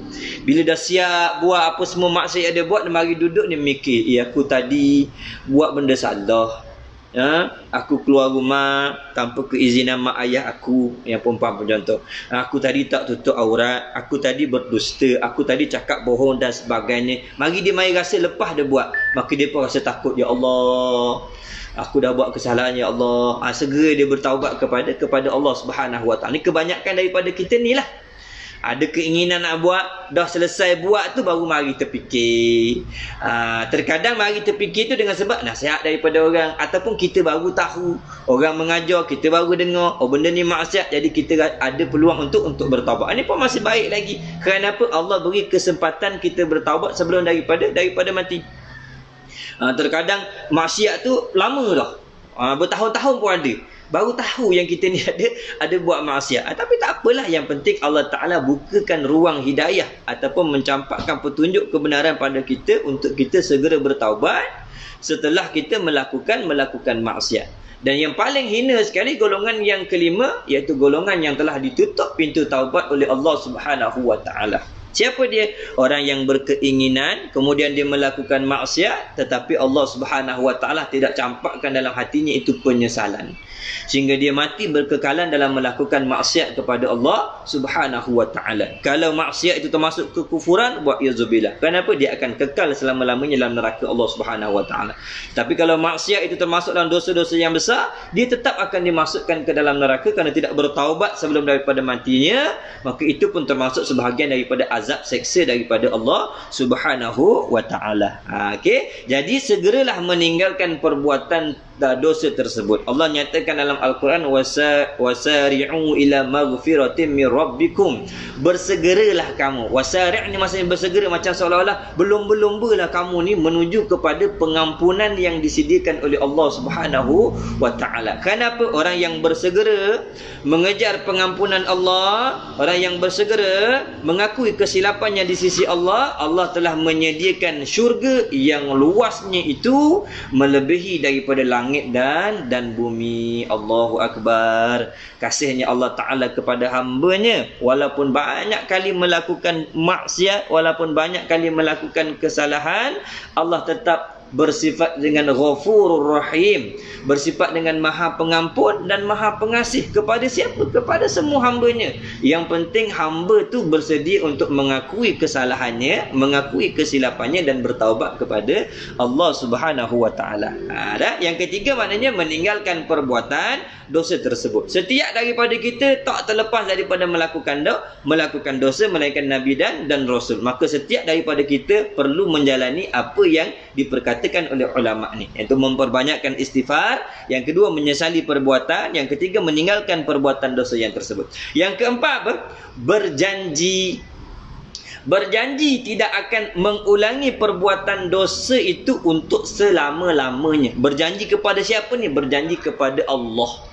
Bila dah siap buat apa semua maksiat dia buat, dia mari duduk ni mikir, aku tadi buat benda salah. Aku keluar rumah tanpa keizinan mak ayah aku, yang perempuan pun contoh. Aku tadi tak tutup aurat, aku tadi berdusta, aku tadi cakap bohong dan sebagainya. Mari dia mari rasa lepas dia buat, maka dia pun rasa takut, ya Allah, aku dah buat kesalahan, ya Allah. Segera dia bertaubat kepada Allah Subhanahu wa taala. Ni kebanyakan daripada kita ni lah. Ada keinginan nak buat, dah selesai buat tu baru mari terfikir. Terkadang mari terfikir tu dengan sebab nasihat daripada orang, ataupun kita baru tahu, orang mengajar, kita baru dengar, benda ni maksiat, jadi kita ada peluang untuk bertaubat. Ini pun masih baik lagi. Kerana apa? Allah beri kesempatan kita bertaubat sebelum daripada mati. Terkadang maksiat tu lama dah, bertahun-tahun pun ada, baru tahu yang kita ni ada buat maksiat. Tapi tak apalah, yang penting Allah Ta'ala bukakan ruang hidayah ataupun mencampakkan petunjuk kebenaran pada kita untuk kita segera bertaubat setelah kita melakukan maksiat. Dan yang paling hina sekali, golongan yang kelima, iaitu golongan yang telah ditutup pintu taubat oleh Allah Subhanahu wa taala. Siapa dia? Orang yang berkeinginan, kemudian dia melakukan maksiat, tetapi Allah Subhanahu wa taala tidak campakkan dalam hatinya itu penyesalan, sehingga dia mati berkekalan dalam melakukan maksiat kepada Allah Subhanahu wa taala. Kalau maksiat itu termasuk kekufuran, wa yazubillah. Kenapa? Dia akan kekal selama-lamanya dalam neraka Allah Subhanahu wa taala. Tapi kalau maksiat itu termasuk dalam dosa-dosa yang besar, dia tetap akan dimasukkan ke dalam neraka kerana tidak bertaubat sebelum daripada matinya. Maka itu pun termasuk sebahagian daripada azab seksa daripada Allah Subhanahu wa taala. Okey, jadi segeralah meninggalkan perbuatan dosa tersebut. Allah nyatakan dalam Al-Quran, wasari'u ila maghfiratin min rabbikum. Bersegeralah kamu. Wasari' ni maksudnya bersegera, macam seolah-olah berlomba-lombalah kamu ni menuju kepada pengampunan yang disediakan oleh Allah Subhanahu wa taala. Kenapa? Orang yang bersegera mengejar pengampunan Allah, orang yang bersegera mengakui kesilapannya di sisi Allah, Allah telah menyediakan syurga yang luasnya itu melebihi daripada langit dan bumi. Allahu Akbar. Kasihnya Allah Ta'ala kepada hambanya, walaupun banyak kali melakukan maksiat, walaupun banyak kali melakukan kesalahan, Allah tetap bersifat dengan Ghafurur Rahim, bersifat dengan Maha Pengampun dan Maha Pengasih kepada siapa? Kepada semua hambanya. Yang penting hamba tu bersedia untuk mengakui kesalahannya, mengakui kesilapannya dan bertaubat kepada Allah Subhanahu wa taala. Yang ketiga maknanya meninggalkan perbuatan dosa tersebut. Setiap daripada kita tak terlepas daripada melakukan dosa melainkan Nabi dan Rasul. Maka setiap daripada kita perlu menjalani apa yang diperkatakan oleh ulama ni, iaitu memperbanyakkan istighfar, yang kedua menyesali perbuatan, yang ketiga meninggalkan perbuatan dosa yang tersebut. Yang keempat apa? Berjanji tidak akan mengulangi perbuatan dosa itu untuk selama-lamanya. Berjanji kepada siapa ni? Berjanji kepada Allah.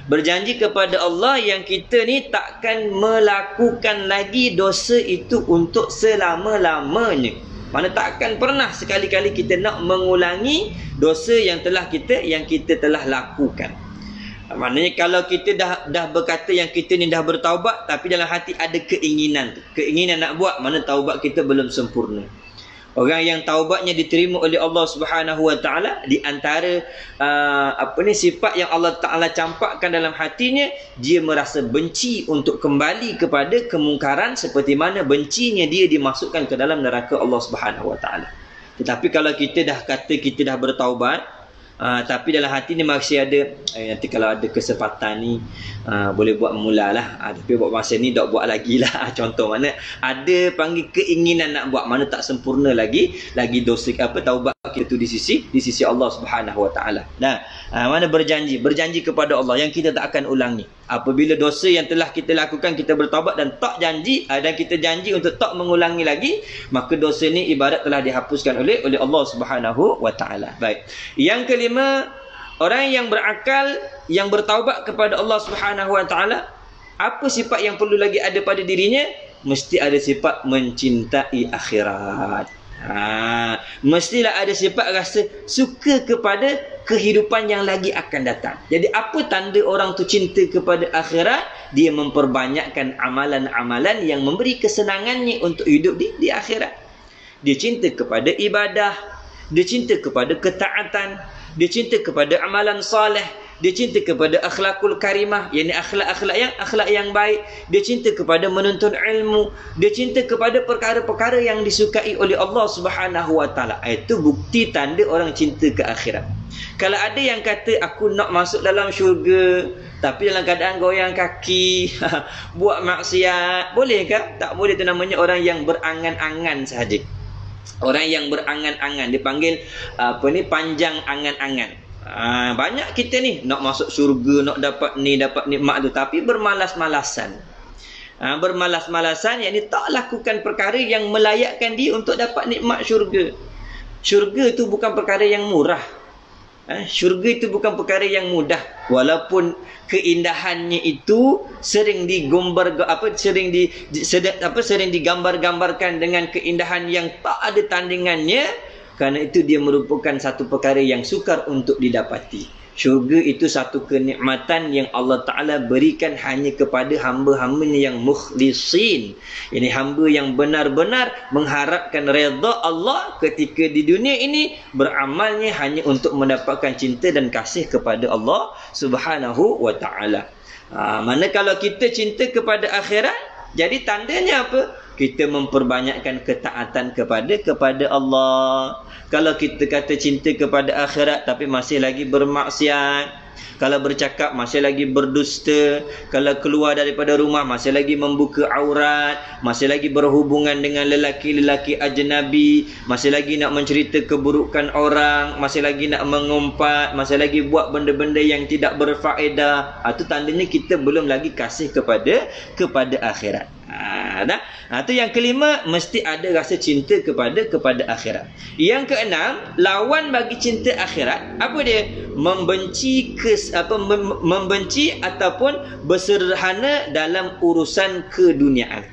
Berjanji kepada Allah yang kita ni takkan melakukan lagi dosa itu untuk selama-lamanya. Mana takkan pernah sekali-kali kita nak mengulangi dosa yang kita telah lakukan. Maknanya kalau kita dah berkata yang kita ni dah bertaubat, tapi dalam hati ada keinginan nak buat, mana taubat kita belum sempurna. Orang yang taubatnya diterima oleh Allah Subhanahu Wa Taala, di antara sifat yang Allah Taala campakkan dalam hatinya, dia merasa benci untuk kembali kepada kemungkaran, seperti mana bencinya dia dimasukkan ke dalam neraka Allah Subhanahu Wa Taala. Tetapi kalau kita dah kata kita dah bertaubat, tapi dalam hati ni masih ada nanti kalau ada kesempatan ni boleh buat mulalah, tapi buat masa ni tak buat lagi lah. Contoh mana ada panggil keinginan nak buat, mana tak sempurna lagi dosa taubat kita tu di sisi Allah Subhanahu Wa Taala. Nah, mana berjanji kepada Allah yang kita tak akan ulangi. Apabila dosa yang telah kita lakukan kita bertaubat dan tak janji, dan kita janji untuk tak mengulangi lagi, maka dosa ni ibarat telah dihapuskan oleh Allah Subhanahu Wa Taala. Baik. Yang kelima, orang yang berakal yang bertaubat kepada Allah Subhanahu Wa Taala, apa sifat yang perlu lagi ada pada dirinya? Mesti ada sifat mencintai akhirat. Mestilah ada sifat rasa suka kepada kehidupan yang lagi akan datang. Jadi apa tanda orang tu cinta kepada akhirat? Dia memperbanyakkan amalan-amalan yang memberi kesenangannya untuk hidup di akhirat. Dia cinta kepada ibadah, dia cinta kepada ketaatan, dia cinta kepada amalan soleh, dia cinta kepada akhlakul karimah, yakni akhlak yang baik. Dia cinta kepada menuntut ilmu, dia cinta kepada perkara-perkara yang disukai oleh Allah Subhanahu Wa Taala. Itu bukti tanda orang cinta ke akhirat. Kalau ada yang kata aku nak masuk dalam syurga tapi dalam keadaan goyang kaki, buat maksiat, boleh ke? Tak boleh. Itu namanya orang yang berangan-angan sahaja. Orang yang berangan-angan dipanggil panjang angan-angan. Banyak kita ni nak masuk syurga, nak dapat nikmat tu, tapi bermalas-malasan. Bermalas-malasan, yakni tak lakukan perkara yang melayakkan dia untuk dapat nikmat syurga. Syurga tu bukan perkara yang murah. Syurga itu bukan perkara yang mudah. Walaupun keindahannya itu sering sering digambar-gambarkan dengan keindahan yang tak ada tandingannya, kerana itu dia merupakan satu perkara yang sukar untuk didapati. Syurga itu satu kenikmatan yang Allah Ta'ala berikan hanya kepada hamba-hambanya yang mukhlisin. Ini hamba yang benar-benar mengharapkan redha Allah ketika di dunia ini, beramalnya hanya untuk mendapatkan cinta dan kasih kepada Allah Subhanahu Wa Ta'ala. Mana kalau kita cinta kepada akhirat, jadi tandanya apa? Kita memperbanyakkan ketaatan kepada Allah. Kalau kita kata cinta kepada akhirat tapi masih lagi bermaksiat, kalau bercakap masih lagi berdusta, kalau keluar daripada rumah masih lagi membuka aurat, masih lagi berhubungan dengan lelaki-lelaki ajnabi, masih lagi nak mencerita keburukan orang, masih lagi nak mengumpat, masih lagi buat benda-benda yang tidak berfaedah, itu tandanya kita belum lagi kasih kepada akhirat. Itu yang kelima, mesti ada rasa cinta kepada akhirat. Yang keenam, lawan bagi cinta akhirat apa dia? Membenci ataupun bersederhana dalam urusan keduniaan.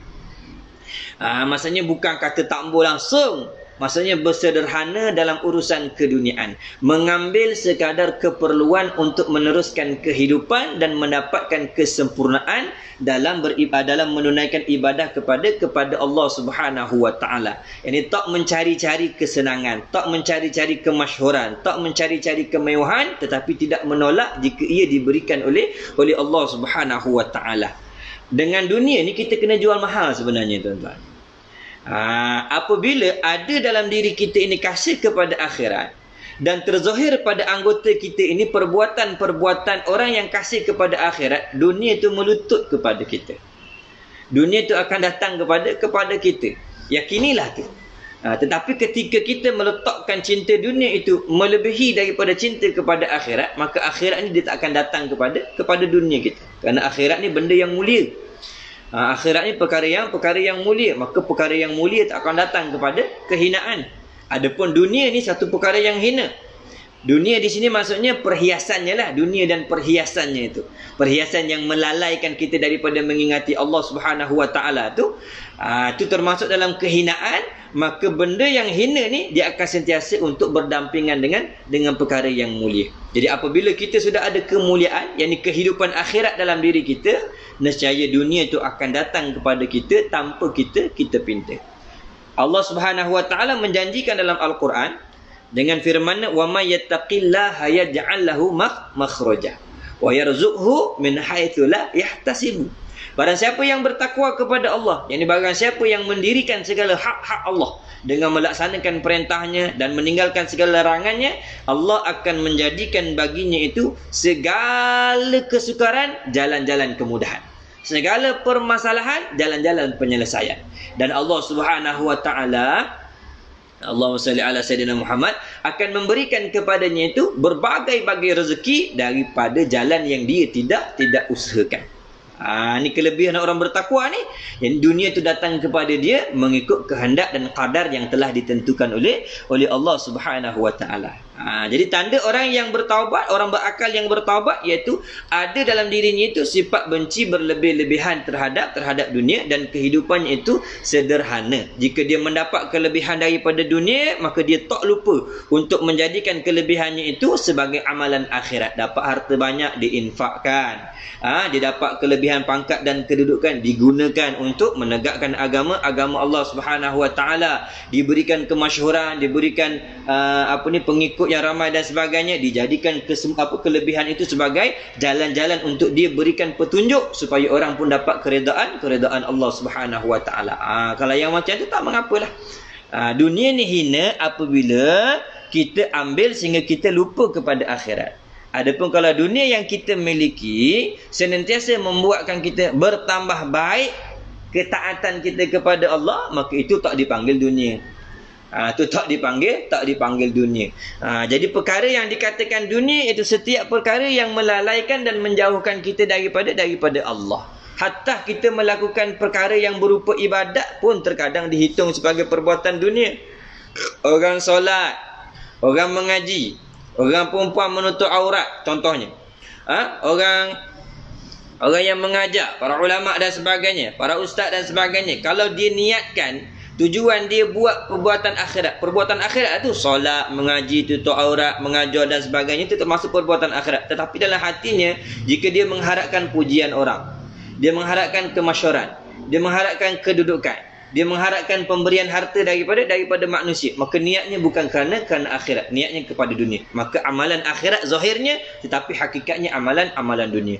Maksudnya bukan kata tak boleh langsung, maksudnya bersederhana dalam urusan keduniaan, mengambil sekadar keperluan untuk meneruskan kehidupan dan mendapatkan kesempurnaan dalam menunaikan ibadah kepada Allah Subhanahu Wa Taala. Ini tak mencari-cari kesenangan, tak mencari-cari kemasyhuran, tak mencari-cari kemewahan, tetapi tidak menolak jika ia diberikan oleh Allah Subhanahu Wa Taala. Dengan dunia ni kita kena jual mahal sebenarnya, tuan-tuan. Apabila ada dalam diri kita ini kasih kepada akhirat dan terzahir pada anggota kita ini perbuatan-perbuatan orang yang kasih kepada akhirat, dunia itu melutut kepada kita. Dunia itu akan datang kepada kita. Yakinilah tu. Tetapi ketika kita meletakkan cinta dunia itu melebihi daripada cinta kepada akhirat, maka akhirat ni dia tak akan datang kepada dunia kita. Kerana akhirat ni benda yang mulia. Akhirat ni perkara yang mulia, maka perkara yang mulia tak akan datang kepada kehinaan. Adapun dunia ni satu perkara yang hina. Dunia di sini maksudnya perhiasannya lah, dunia dan perhiasannya itu. Perhiasan yang melalaikan kita daripada mengingati Allah Subhanahu Wa Taala tu, itu termasuk dalam kehinaan. Maka benda yang hina ni dia akan sentiasa untuk berdampingan dengan perkara yang mulia. Jadi apabila kita sudah ada kemuliaan, yakni kehidupan akhirat dalam diri kita, nescaya dunia itu akan datang kepada kita tanpa kita pinta. Allah Subhanahu wa taala menjanjikan dalam Al-Quran dengan firman-Nya, "Wa may yattaqillaha yaj'al lahu makhraja wa yarzuqhu min haitsu la yahtasib." Barang siapa yang bertakwa kepada Allah, yakni barang siapa yang mendirikan segala hak-hak Allah dengan melaksanakan perintahnya dan meninggalkan segala larangannya, Allah akan menjadikan baginya itu segala kesukaran jalan-jalan kemudahan, segala permasalahan jalan-jalan penyelesaian. Dan Allah Subhanahu wa taala, Allahumma salli ala Sayyidina Muhammad, akan memberikan kepadanya itu berbagai-bagai rezeki daripada jalan yang dia tidak usahakan. Ini kelebihan orang bertakwa ni. Yang dunia itu datang kepada dia mengikut kehendak dan qadar yang telah ditentukan oleh Allah Subhanahu wa taala. Jadi tanda orang yang bertaubat, orang berakal yang bertaubat, iaitu ada dalam dirinya itu sifat benci berlebih-lebihan terhadap dunia, dan kehidupannya itu sederhana. Jika dia mendapat kelebihan daripada dunia, maka dia tak lupa untuk menjadikan kelebihannya itu sebagai amalan akhirat. Dapat harta banyak, diinfakkan. Dia dapat kelebihan pangkat dan kedudukan, digunakan untuk menegakkan agama Allah Subhanahu wa taala. Diberikan kemasyhuran, diberikan pengikut yang ramai dan sebagainya, dijadikan kelebihan itu sebagai jalan-jalan untuk dia berikan petunjuk supaya orang pun dapat keredaan Allah Subhanahu wa taala. Kalau yang macam tu tak mengapalah. Dunia ni hina apabila kita ambil sehingga kita lupa kepada akhirat. Adapun kalau dunia yang kita miliki senantiasa membuatkan kita bertambah baik ketaatan kita kepada Allah, maka itu tak dipanggil dunia. Itu tak dipanggil dunia. Jadi perkara yang dikatakan dunia itu setiap perkara yang melalaikan dan menjauhkan kita daripada Allah. Hatta kita melakukan perkara yang berupa ibadat pun terkadang dihitung sebagai perbuatan dunia. Orang solat, orang mengaji, orang perempuan menutup aurat contohnya. Orang yang mengajar, para ulama dan sebagainya, para ustaz dan sebagainya, kalau dia niatkan tujuan dia buat perbuatan akhirat itu solat, mengaji, tutup aurat, mengajar dan sebagainya, itu termasuk perbuatan akhirat. Tetapi dalam hatinya, jika dia mengharapkan pujian orang, dia mengharapkan kemasyhuran, dia mengharapkan kedudukan, dia mengharapkan pemberian harta daripada manusia, maka niatnya bukan kerana akhirat, niatnya kepada dunia. Maka amalan akhirat zahirnya, tetapi hakikatnya amalan dunia.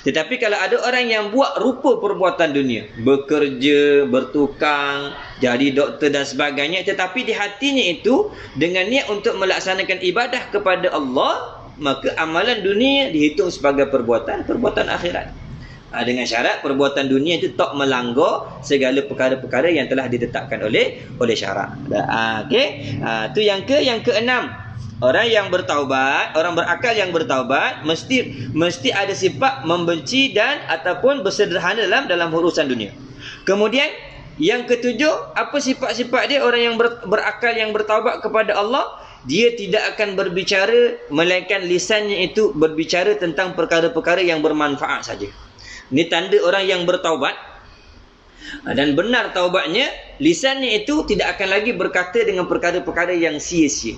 Tetapi kalau ada orang yang buat rupa perbuatan dunia, bekerja, bertukang, jadi doktor dan sebagainya, tetapi di hatinya itu dengan niat untuk melaksanakan ibadah kepada Allah, maka amalan dunia dihitung sebagai perbuatan akhirat. Dengan syarat perbuatan dunia itu tak melanggar segala perkara-perkara yang telah ditetapkan oleh syarak. Okey. Tu yang keenam. Orang yang bertaubat, orang berakal yang bertaubat mesti ada sifat membenci dan ataupun bersederhana dalam urusan dunia. Kemudian yang ketujuh, apa sifat-sifat dia? Orang yang berakal yang bertaubat kepada Allah, dia tidak akan berbicara melainkan lisannya itu berbicara tentang perkara-perkara yang bermanfaat saja. Ini tanda orang yang bertaubat. Dan benar taubatnya, lisannya itu tidak akan lagi berkata dengan perkara-perkara yang sia-sia.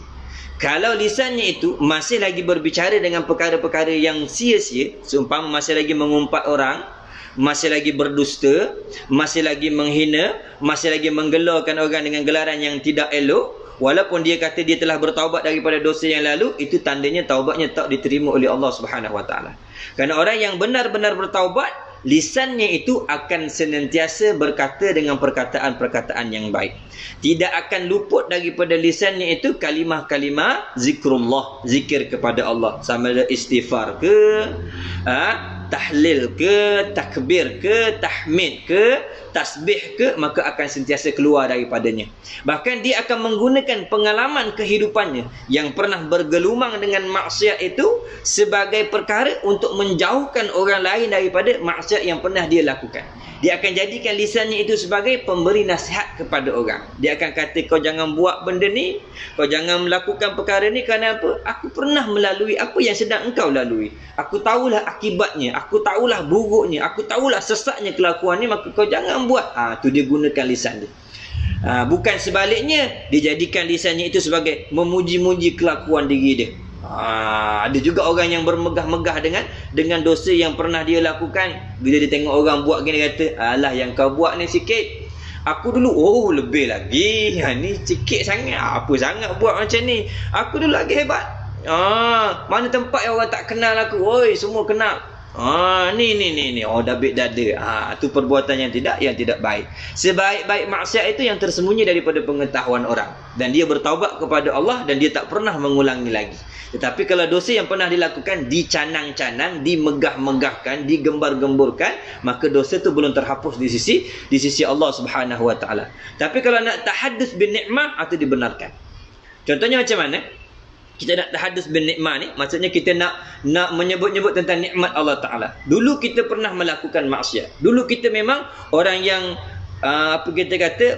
Kalau lisannya itu masih lagi berbicara dengan perkara-perkara yang sia-sia, seumpama masih lagi mengumpat orang, masih lagi berdusta, masih lagi menghina, masih lagi menggelarkan orang dengan gelaran yang tidak elok, walaupun dia kata dia telah bertaubat daripada dosa yang lalu, itu tandanya taubatnya tak diterima oleh Allah Subhanahu wa taala. Kerana orang yang benar-benar bertaubat, lisannya itu akan senantiasa berkata dengan perkataan-perkataan yang baik. Tidak akan luput daripada lisannya itu kalimah-kalimah zikrullah, zikir kepada Allah. Sama ada istighfar ke, tahlil ke, takbir ke, tahmid ke, tasbih ke, maka akan sentiasa keluar daripadanya. Bahkan dia akan menggunakan pengalaman kehidupannya yang pernah bergelumang dengan maksiat itu sebagai perkara untuk menjauhkan orang lain daripada maksiat yang pernah dia lakukan. Dia akan jadikan lisannya itu sebagai pemberi nasihat kepada orang. Dia akan kata, kau jangan buat benda ni, kau jangan melakukan perkara ni. Kerana apa? Aku pernah melalui apa yang sedang engkau lalui. Aku tahulah akibatnya, aku tahulah buruknya, aku tahulah sesatnya kelakuan ni, maka kau jangan buat. Tu dia gunakan lisan dia. Bukan sebaliknya, dia jadikan lisannya itu sebagai memuji-muji kelakuan diri dia. Ada juga orang yang bermegah-megah dengan dosa yang pernah dia lakukan. Bila dia tengok orang buat gini, kata, alah yang kau buat ni sikit, Aku dulu, oh lebih lagi. Ni sikit sangat. Apa sangat buat macam ni? Aku dulu lagi hebat. Mana tempat yang orang tak kenal aku? Oi, semua kenal. Ni. Oh, dabik dada. Tu perbuatan yang tidak baik. Sebaik-baik maksiat itu yang tersembunyi daripada pengetahuan orang. Dan dia bertaubat kepada Allah dan dia tak pernah mengulangi lagi. Tetapi kalau dosa yang pernah dilakukan dicanang-canang, dimegah-megahkan, digembar-gemburkan, maka dosa itu belum terhapus di sisi Allah Subhanahu wa taala. Tapi kalau nak tahaddus bin nikmah, itu dibenarkan. Contohnya macam mana? Kita nak tahaddus bin nikmah ni, maksudnya kita nak menyebut-nyebut tentang nikmat Allah Taala. Dulu kita pernah melakukan maksiat. Dulu kita memang orang yang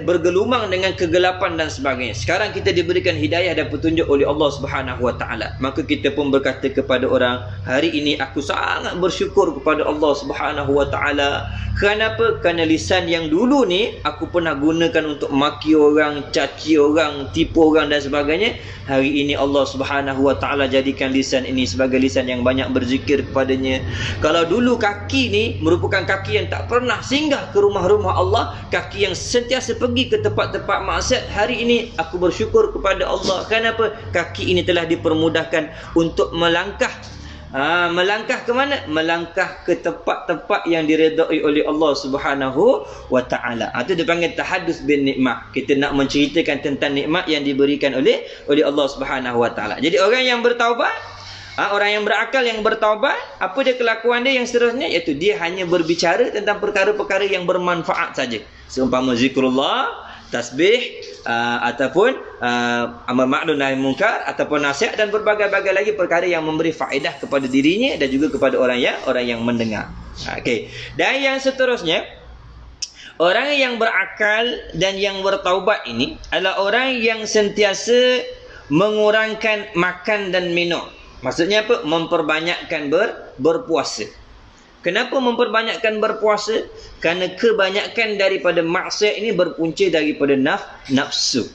bergelumang dengan kegelapan dan sebagainya. Sekarang kita diberikan hidayah dan petunjuk oleh Allah Subhanahu wa taala. Maka kita pun berkata kepada orang, hari ini aku sangat bersyukur kepada Allah Subhanahu wa taala. Kenapa? Kerana lisan yang dulu ni aku pernah gunakan untuk maki orang, caci orang, tipu orang dan sebagainya. Hari ini Allah Subhanahu wa taala jadikan lisan ini sebagai lisan yang banyak berzikir kepadanya. Kalau dulu kaki ni merupakan kaki yang tak pernah singgah ke rumah-rumah Allah, kaki yang sentiasa pergi ke tempat-tempat maksiat, hari ini aku bersyukur kepada Allah. Kenapa? Kaki ini telah dipermudahkan untuk melangkah. Melangkah ke mana? Melangkah ke tempat-tempat yang diredai oleh Allah Subhanahu wa taala. Itu dipanggil tahaddus bin nikmah. Kita nak menceritakan tentang nikmat yang diberikan oleh Allah Subhanahu wa taala. Jadi orang yang bertaubat, orang yang berakal yang bertaubat, apa dia kelakuan dia yang seterusnya? Iaitu dia hanya berbicara tentang perkara-perkara yang bermanfaat saja. Seumpama zikrullah, tasbih, ataupun amar ma'ruf nahi munkar, ataupun nasihat dan berbagai-bagai lagi perkara yang memberi faedah kepada dirinya dan juga kepada orang yang mendengar. Okey. Dan yang seterusnya, orang yang berakal dan yang bertaubat ini adalah orang yang sentiasa mengurangkan makan dan minum. Maksudnya apa? Memperbanyakkan berpuasa. Kenapa memperbanyakkan berpuasa? Kerana kebanyakan daripada maksiat ini berpunca daripada nafsu.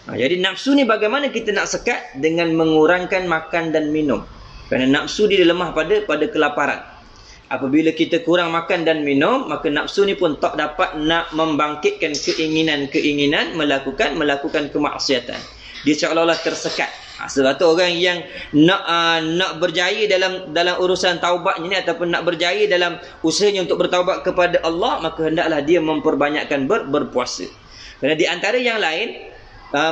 Jadi nafsu ni bagaimana kita nak sekat? Dengan mengurangkan makan dan minum. Kerana nafsu dia lemah pada kelaparan. Apabila kita kurang makan dan minum, maka nafsu ni pun tak dapat nak membangkitkan keinginan melakukan kemaksiatan. Dia seolah-olah tersekat. Sebab tu orang yang nak berjaya dalam urusan taubatnya ni, ataupun nak berjaya dalam usahanya untuk bertaubat kepada Allah, maka hendaklah dia memperbanyakkan berpuasa. Kerana di antara yang lain,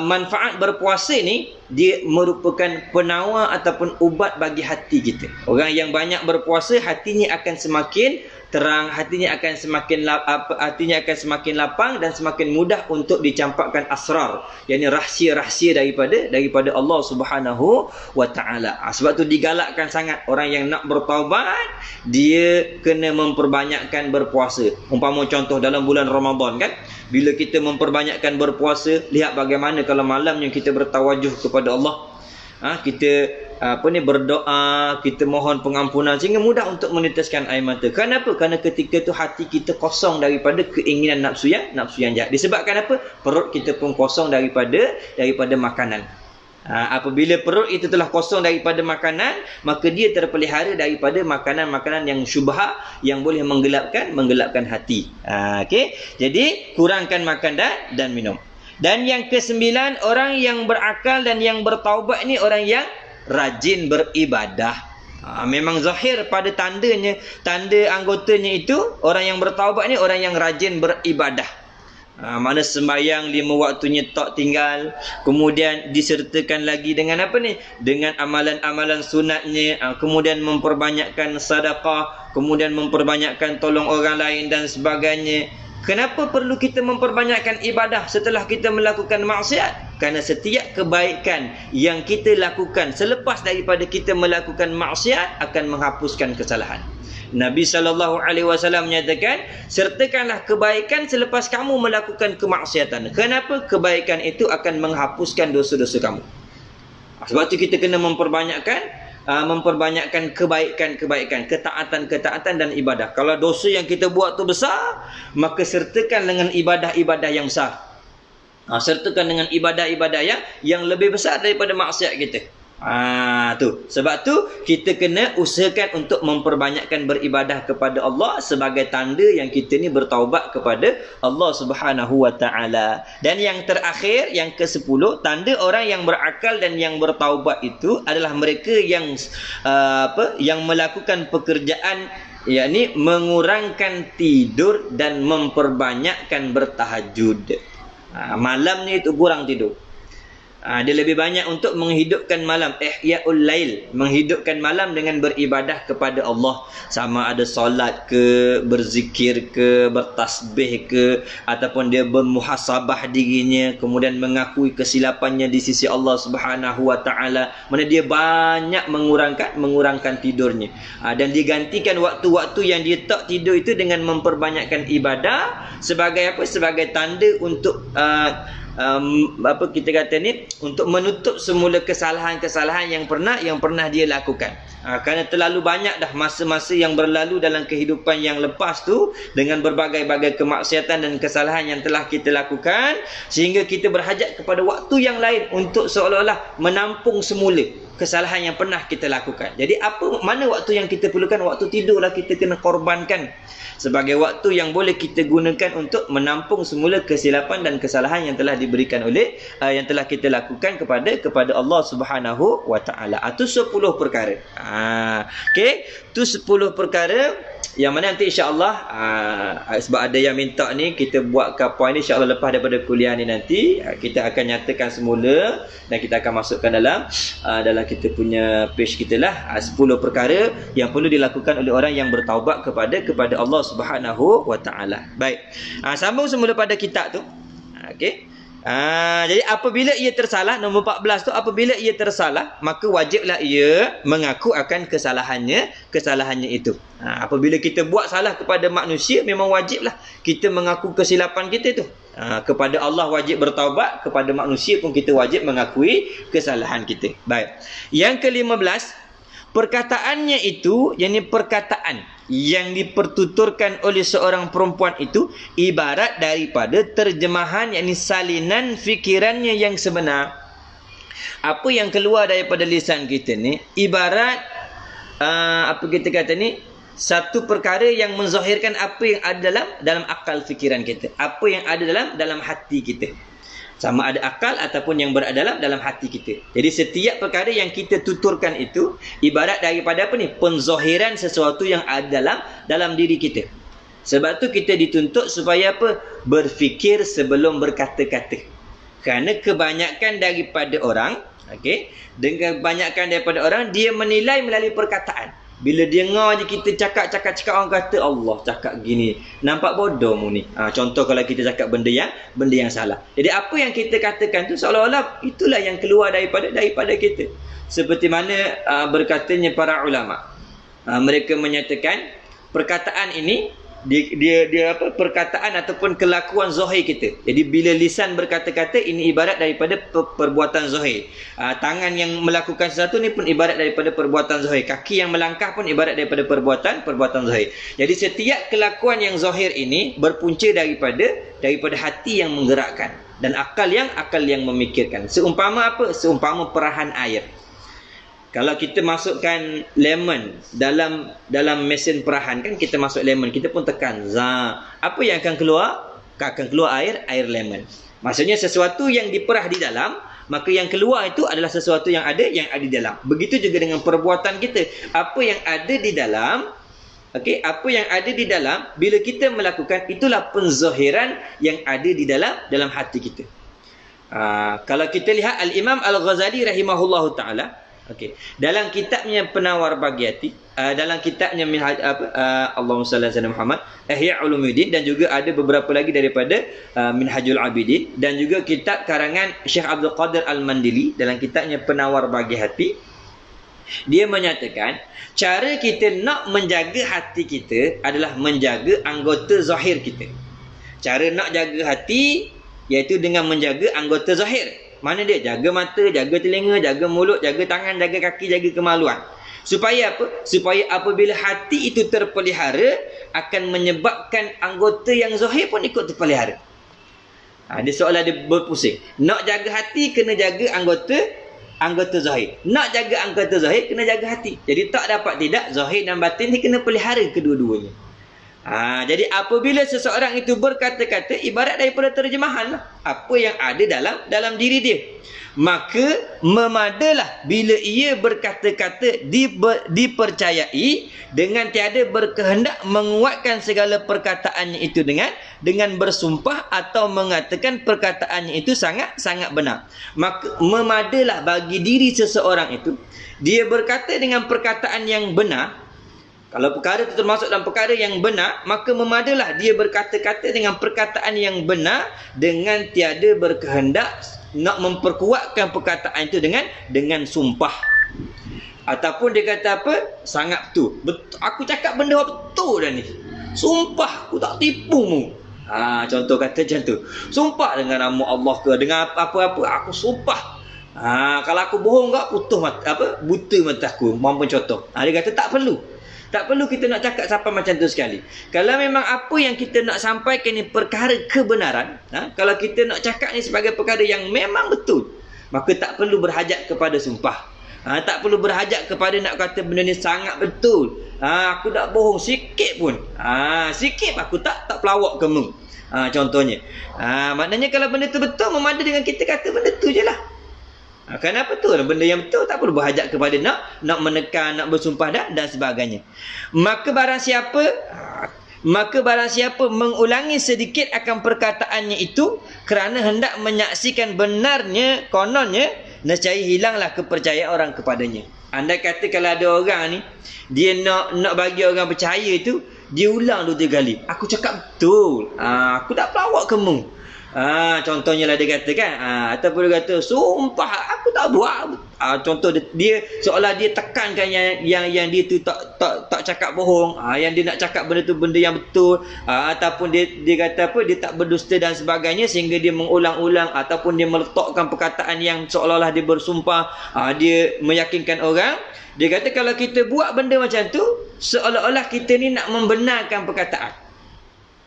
manfaat berpuasa ni dia merupakan penawar ataupun ubat bagi hati kita. Orang yang banyak berpuasa, hatinya akan semakin terang, hatinya akan semakin lapang dan semakin mudah untuk dicampakkan asrar, yakni rahsia-rahsia daripada Allah Subhanahu wa taala. Sebab tu digalakkan sangat orang yang nak bertaubat, dia kena memperbanyakkan berpuasa. Umpama contoh dalam bulan Ramadan kan, bila kita memperbanyakkan berpuasa, lihat bagaimana kalau malamnya kita bertawajuh kepada Allah. Kita berdoa, kita mohon pengampunan sehingga mudah untuk meneteskan air mata. Kenapa? Kerana ketika tu hati kita kosong daripada keinginan nafsu yang jahat. Disebabkan apa? Perut kita pun kosong daripada makanan. Apabila perut itu telah kosong daripada makanan, maka dia terpelihara daripada makanan-makanan yang syubhat yang boleh menggelapkan hati. Okey. Jadi kurangkan makan dan minum. Dan yang ke-9, orang yang berakal dan yang bertaubat ni orang yang rajin beribadah. Memang zahir pada tanda anggotanya itu, orang yang bertaubat ni orang yang rajin beribadah. Mana sembahyang 5 waktunya tak tinggal, kemudian disertakan lagi dengan apa ni? Dengan amalan-amalan sunatnya, kemudian memperbanyakkan sedekah, kemudian memperbanyakkan tolong orang lain dan sebagainya. Kenapa perlu kita memperbanyakkan ibadah setelah kita melakukan maksiat? Kerana setiap kebaikan yang kita lakukan selepas daripada kita melakukan maksiat akan menghapuskan kesalahan. Nabi SAW menyatakan, sertakanlah kebaikan selepas kamu melakukan kemaksiatan. Kenapa? Kebaikan itu akan menghapuskan dosa-dosa kamu. Sebab itu kita kena memperbanyakkan kebaikan-kebaikan, ketaatan-ketaatan dan ibadah. Kalau dosa yang kita buat tu besar, maka sertakan dengan ibadah-ibadah yang besar. Sertakan dengan ibadah-ibadah yang lebih besar daripada maksiat kita. Tu. Sebab tu kita kena usahakan untuk memperbanyakkan beribadah kepada Allah sebagai tanda yang kita ni bertaubat kepada Allah Subhanahu wa taala. Dan yang terakhir, yang ke-10, tanda orang yang berakal dan yang bertaubat itu adalah mereka yang yang melakukan pekerjaan, yakni mengurangkan tidur dan memperbanyakkan bertahajud. Malam ni itu kurang tidur. Dia lebih banyak untuk menghidupkan malam, ihya'ul lail, menghidupkan malam dengan beribadah kepada Allah, sama ada solat ke, berzikir ke, bertasbih ke, ataupun dia bermuhasabah dirinya, kemudian mengakui kesilapannya di sisi Allah Subhanahu wa taala. Mana dia banyak mengurangkan tidurnya, dan digantikan waktu-waktu yang dia tak tidur itu dengan memperbanyakkan ibadah sebagai apa? Sebagai tanda untuk kita kata ni, untuk menutup semula kesalahan-kesalahan yang pernah dia lakukan. Kerana terlalu banyak dah masa-masa yang berlalu dalam kehidupan yang lepas tu dengan berbagai-bagai kemaksiatan dan kesalahan yang telah kita lakukan, sehingga kita berhajat kepada waktu yang lain untuk seolah-olah menampung semula kesalahan yang pernah kita lakukan. Jadi mana waktu yang kita perlukan? Waktu tidurlah kita kena korbankan sebagai waktu yang boleh kita gunakan untuk menampung semula kesilapan dan kesalahan yang telah diberikan oleh yang telah kita lakukan kepada Allah Subhanahu wa taala. Itu 10 perkara. Okey, tu 10 perkara yang mana nanti insya-Allah sebab ada yang minta ni, kita buat point ni insya-Allah lepas daripada kuliah ni nanti kita akan nyatakan semula dan kita akan masukkan dalam kita punya page kita lah, 10 perkara yang perlu dilakukan oleh orang yang bertaubat kepada Allah Subhanahu wa taala. Baik. Sambung semula pada kitab tu. Okey. Jadi apabila ia tersalah, nombor 14 tu, apabila ia tersalah, maka wajiblah ia mengaku akan kesalahannya itu. Apabila kita buat salah kepada manusia, memang wajiblah kita mengaku kesilapan kita tu. Kepada Allah wajib bertaubat, kepada manusia pun kita wajib mengakui kesalahan kita. Baik. Yang ke-15, perkataannya itu, yakni perkataan yang dipertuturkan oleh seorang perempuan itu ibarat daripada terjemahan, yakni salinan fikirannya yang sebenar. Apa yang keluar daripada lisan kita ni ibarat kita kata ni, satu perkara yang menzahirkan apa yang ada dalam akal fikiran kita, apa yang ada dalam hati kita. Sama ada akal ataupun yang berada dalam hati kita. Jadi setiap perkara yang kita tuturkan itu ibarat daripada apa ni? Penzahiran sesuatu yang ada dalam diri kita. Sebab tu kita dituntut supaya apa? Berfikir sebelum berkata-kata. Kerana kebanyakan daripada orang, dengan kebanyakan daripada orang, dia menilai melalui perkataan. Bila dia dengar je kita cakap, orang kata Allah cakap gini, nampak bodoh mu ni. Contoh kalau kita cakap benda yang salah. Jadi apa yang kita katakan tu seolah-olah itulah yang keluar daripada kita. Seperti mana berkatanya para ulama. Mereka menyatakan perkataan ini dia perkataan ataupun kelakuan zahir kita. Jadi bila lisan berkata-kata, ini ibarat daripada perbuatan zahir. Tangan yang melakukan sesuatu ni pun ibarat daripada perbuatan zahir. Kaki yang melangkah pun ibarat daripada perbuatan zahir. Jadi setiap kelakuan yang zahir ini berpunca daripada hati yang menggerakkan dan akal yang memikirkan. Seumpama apa? Seumpama perahan air. Kalau kita masukkan lemon dalam mesin perahan, kan kita masuk lemon, kita pun tekan apa yang akan keluar? Akan keluar air lemon. Maksudnya sesuatu yang diperah di dalam, maka yang keluar itu adalah sesuatu yang ada di dalam. Begitu juga dengan perbuatan kita. Apa yang ada di dalam, apa yang ada di dalam, bila kita melakukan, itulah penzahiran yang ada di dalam hati kita. Kalau kita lihat Al-Imam Al-Ghazali rahimahullahu ta'ala, dalam kitabnya Penawar Bagi Hati, dalam kitabnya Allahumma salli ala Muhammad, Ihya Ulumuddin, dan juga ada beberapa lagi daripada Minhajul Abidin, dan juga kitab karangan Syekh Abdul Qadir Al-Mandili dalam kitabnya Penawar Bagi Hati. Dia menyatakan cara kita nak menjaga hati kita adalah menjaga anggota zahir kita. Cara nak jaga hati iaitu dengan menjaga anggota zahir. Mana dia? Jaga mata, jaga telinga, jaga mulut, jaga tangan, jaga kaki, jaga kemaluan. Supaya apa? Supaya apabila hati itu terpelihara, akan menyebabkan anggota yang zahir pun ikut terpelihara. Dia seolah dia berpusing. Nak jaga hati, kena jaga anggota zahir. Nak jaga anggota zahir, kena jaga hati. Jadi tak dapat tidak, zahir dan batin ni kena pelihara kedua-duanya. Jadi apabila seseorang itu berkata-kata, ibarat daripada terjemahan lah, apa yang ada dalam diri dia, maka memadalah bila ia berkata-kata dipercayai dengan tiada berkehendak menguatkan segala perkataannya itu dengan bersumpah atau mengatakan perkataannya itu sangat benar. Maka memadalah bagi diri seseorang itu, dia berkata dengan perkataan yang benar. Kalau perkara itu termasuk dalam perkara yang benar, maka memadalah dia berkata-kata dengan perkataan yang benar dengan tiada berkehendak nak memperkuatkan perkataan itu dengan sumpah. Ataupun dia kata apa? Sangat betul. Aku cakap benda betul dah ni. Sumpah aku tak tipu mu. Contoh kata macam tu. Sumpah dengan nama Allah ke dengan apa-apa aku sumpah. Kalau aku bohong tak buta mata aku. Mampu contoh. Dia kata tak perlu. Tak perlu kita nak cakap sampai macam tu sekali. Kalau memang apa yang kita nak sampaikan ni perkara kebenaran, kalau kita nak cakap ni sebagai perkara yang memang betul, maka tak perlu berhajat kepada sumpah. Tak perlu berhajat kepada nak kata benda ni sangat betul. Aku tak bohong sikit pun. Sikit aku tak pelawak kamu. Contohnya. Maknanya kalau benda tu betul, memada dengan kita kata benda tu je lah. Kenapa tu? Benda yang betul tak perlu berhajat kepada nak menekan, nak bersumpah dan sebagainya. Maka barang siapa mengulangi sedikit akan perkataannya itu kerana hendak menyaksikan benarnya, kononnya, nescaya hilanglah kepercayaan orang kepadanya. Andai kata kalau ada orang ni, dia nak bagi orang percaya tu, dia ulang 2-3 kali. Aku cakap betul. Aku tak pelawak kamu. Contohnya lah dia kata kan, ataupun dia kata sumpah aku tak buat. Contoh dia seolah dia tekankan yang dia tu tak cakap bohong, yang dia nak cakap benda tu benda yang betul, ataupun dia kata apa, dia tak berdusta dan sebagainya, sehingga dia mengulang-ulang ataupun dia meletakkan perkataan yang seolah-olah dia bersumpah, dia meyakinkan orang. Dia kata kalau kita buat benda macam tu, seolah-olah kita ni nak membenarkan perkataan.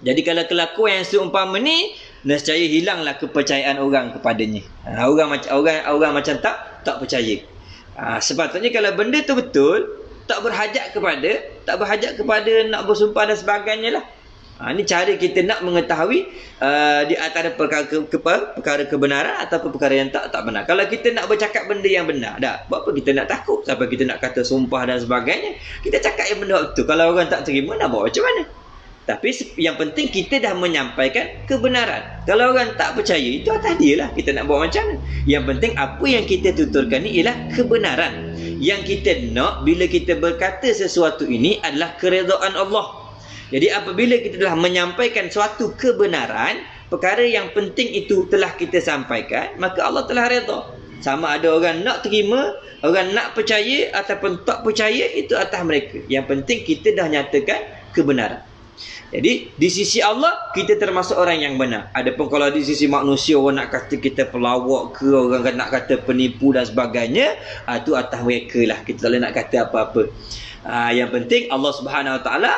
Jadi kalau kelakuan yang seumpama ni, nescaya hilanglah kepercayaan orang kepadanya. Orang macam tak percaya. Sepatutnya kalau benda tu betul, tak berhajat kepada nak bersumpah dan sebagainya lah. Ini cara kita nak mengetahui di antara perkara kebenaran ataupun perkara yang tak benar. Kalau kita nak bercakap benda yang benar, buat apa kita nak takut sampai kita nak kata sumpah dan sebagainya. Kita cakap yang benda betul. Kalau orang tak terima, nak buat macam mana? Tapi yang penting kita dah menyampaikan kebenaran. Kalau orang tak percaya, itu atas dia lah. Kita nak buat macam mana? Yang penting apa yang kita tuturkan ni ialah kebenaran. Yang kita nak bila kita berkata sesuatu ini adalah keredaan Allah. Jadi apabila kita telah menyampaikan suatu kebenaran, perkara yang penting itu telah kita sampaikan, maka Allah telah redha. Sama ada orang nak terima, orang nak percaya ataupun tak percaya, itu atas mereka. Yang penting kita dah nyatakan kebenaran. Jadi di sisi Allah kita termasuk orang yang benar. Adapun kalau di sisi manusia orang nak kata kita pelawak ke, orang nak kata penipu dan sebagainya, itu atas mereka lah. Kita tak boleh nak kata apa-apa. Yang penting Allah Subhanahu Wa Taala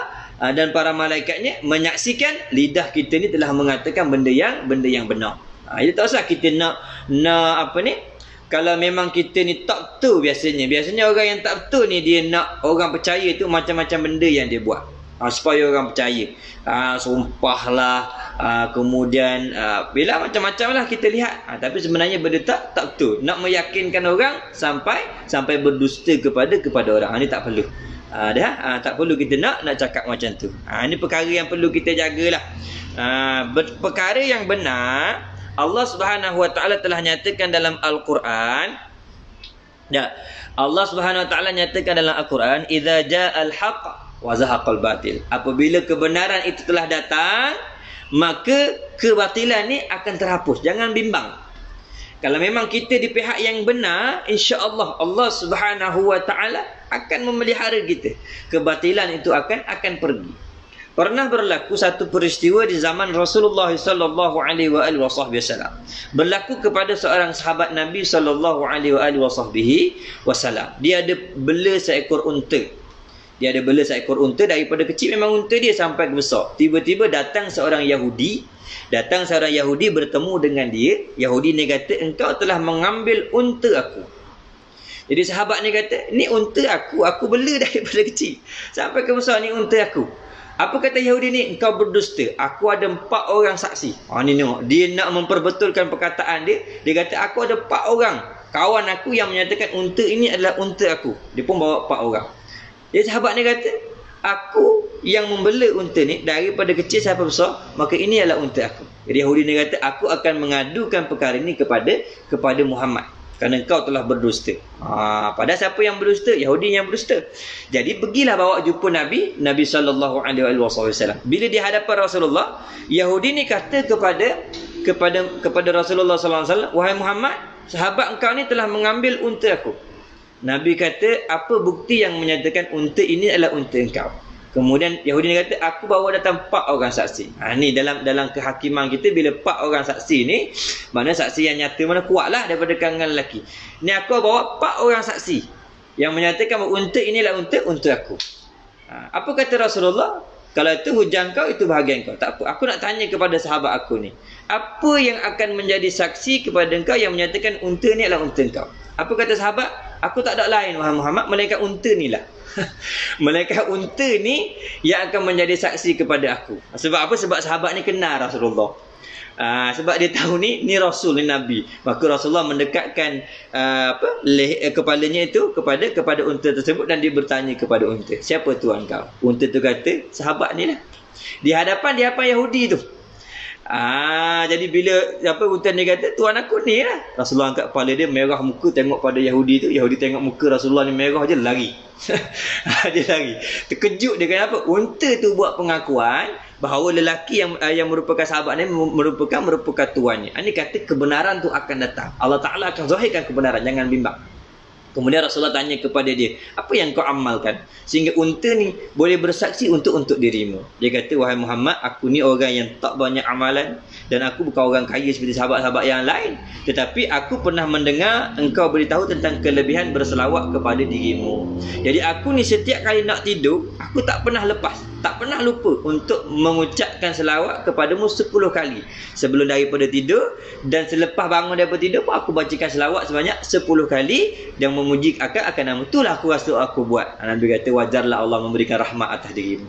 dan para malaikatnya menyaksikan lidah kita ni telah mengatakan benda yang benar. Itu tak usah kita nak apa ni. Kalau memang kita ni tak betul biasanya orang yang tak betul ni dia nak orang percaya tu macam-macam benda yang dia buat. Supaya orang percaya, sumpah lah, kemudian bila macam-macam lah kita lihat, tapi sebenarnya benda tak betul, nak meyakinkan orang sampai berdusta kepada orang. Ini tak perlu. Tak perlu kita nak cakap macam tu. Ini perkara yang perlu kita jagalah. Perkara yang benar Allah Subhanahu Wa Taala telah nyatakan dalam Al-Quran. Allah Subhanahu Wa Taala nyatakan dalam Al-Quran, idza ja'al haqq wa zahaqal batil. Apabila kebenaran itu telah datang, maka kebatilan ni akan terhapus. Jangan bimbang. Kalau memang kita di pihak yang benar, insya-Allah Allah Subhanahu Wa Taala akan memelihara kita. Kebatilan itu akan pergi. Pernah berlaku satu peristiwa di zaman Rasulullah sallallahu alaihi wasallam. Berlaku kepada seorang sahabat Nabi sallallahu alaihi wasallam. Dia ada bela seekor unta. Daripada kecil memang unta dia sampai besar. Tiba-tiba datang seorang Yahudi bertemu dengan dia. Yahudi ni kata, engkau telah mengambil unta aku. Jadi sahabat ni kata, ni unta aku bela daripada kecil sampai ke besar, ni unta aku. Apa kata Yahudi ni? Engkau berdusta. Aku ada 4 orang saksi. Ni tengok. Dia nak memperbetulkan perkataan dia. Dia kata, aku ada 4 orang kawan aku yang menyatakan unta ini adalah unta aku. Dia pun bawa 4 orang. Jadi sahabat ni kata, aku yang membela unta ni daripada kecil sampai besar, maka ini adalah unta aku. Jadi Yahudi ni kata, aku akan mengadukan perkara ini kepada Muhammad, kerana engkau telah berdusta. Padahal siapa yang berdusta? Yahudi yang berdusta. Jadi pergilah bawa jumpa Nabi SAW. Bila di hadapan Rasulullah, Yahudi ni kata kepada Rasulullah SAW, wahai Muhammad, sahabat engkau ni telah mengambil unta aku. Nabi kata, apa bukti yang menyatakan unta ini adalah unta engkau? Kemudian Yahudi ni kata, aku bawa datang 4 orang saksi. Ni dalam kehakiman kita, bila 4 orang saksi ni, mana saksi yang nyata, mana kuatlah daripada kalangan lelaki. Ni aku bawa 4 orang saksi yang menyatakan bahawa unta inilah unta aku. Apa kata Rasulullah? Kalau itu hujah kau, itu bahagian kau. Tak apa. Aku nak tanya kepada sahabat aku ni, apa yang akan menjadi saksi kepada engkau yang menyatakan unta ni adalah unta engkau? Apa kata sahabat? Aku tak ada lain, wahai Muhammad, melainkan unta ni lah. Malaikat unta ni yang akan menjadi saksi kepada aku. Sebab apa? Sebab sahabat ni kenal Rasulullah. Sebab dia tahu ni Rasul, ni Nabi. Maka Rasulullah mendekatkan kepalanya itu kepada unta tersebut, dan dia bertanya kepada unta, siapa tuan kau? Unta tu kata, sahabat ni lah. Di hadapan Yahudi tu. Jadi bila unta ni kata, tuan aku ni lah. Rasulullah angkat kepala dia, merah muka tengok pada Yahudi tu. Yahudi tengok muka Rasulullah ni merah je, lari. Dia lari. Terkejut dia, kenapa? Unta tu buat pengakuan bahawa lelaki yang merupakan sahabat ni merupakan tuannya. Ini kata kebenaran tu akan datang. Allah Ta'ala akan zahirkan kebenaran, jangan bimbang. Kemudian Rasulullah tanya kepada dia, apa yang kau amalkan sehingga unta ni boleh bersaksi untuk dirimu? Dia kata, wahai Muhammad, aku ni orang yang tak banyak amalan, dan aku bukan orang kaya seperti sahabat-sahabat yang lain. Tetapi aku pernah mendengar engkau beritahu tentang kelebihan berselawat kepada dirimu. Jadi aku ni setiap kali nak tidur, aku tak pernah lepas, tak pernah lupa untuk mengucapkan selawat kepadamu 10 kali sebelum daripada tidur, dan selepas bangun daripada tidur pun aku bacakan selawat sebanyak 10 kali dan memuji akan nama. Itulah aku rasa aku buat. Nabi kata, wajarlah Allah memberikan rahmat atas dirimu.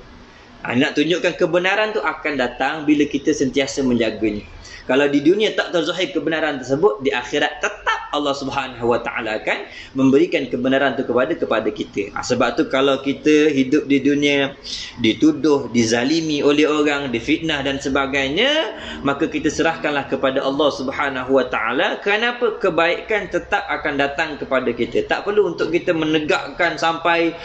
Nak tunjukkan kebenaran tu akan datang bila kita sentiasa menjaganya. Kalau di dunia tak terzahir kebenaran tersebut, di akhirat tetap Allah Subhanahu Wa Taala akan memberikan kebenaran tu kepada kita. Sebab tu kalau kita hidup di dunia dituduh, dizalimi oleh orang, difitnah dan sebagainya, maka kita serahkanlah kepada Allah Subhanahu Wa Taala. Kenapa? Kebaikan tetap akan datang kepada kita. Tak perlu untuk kita menegakkan sampai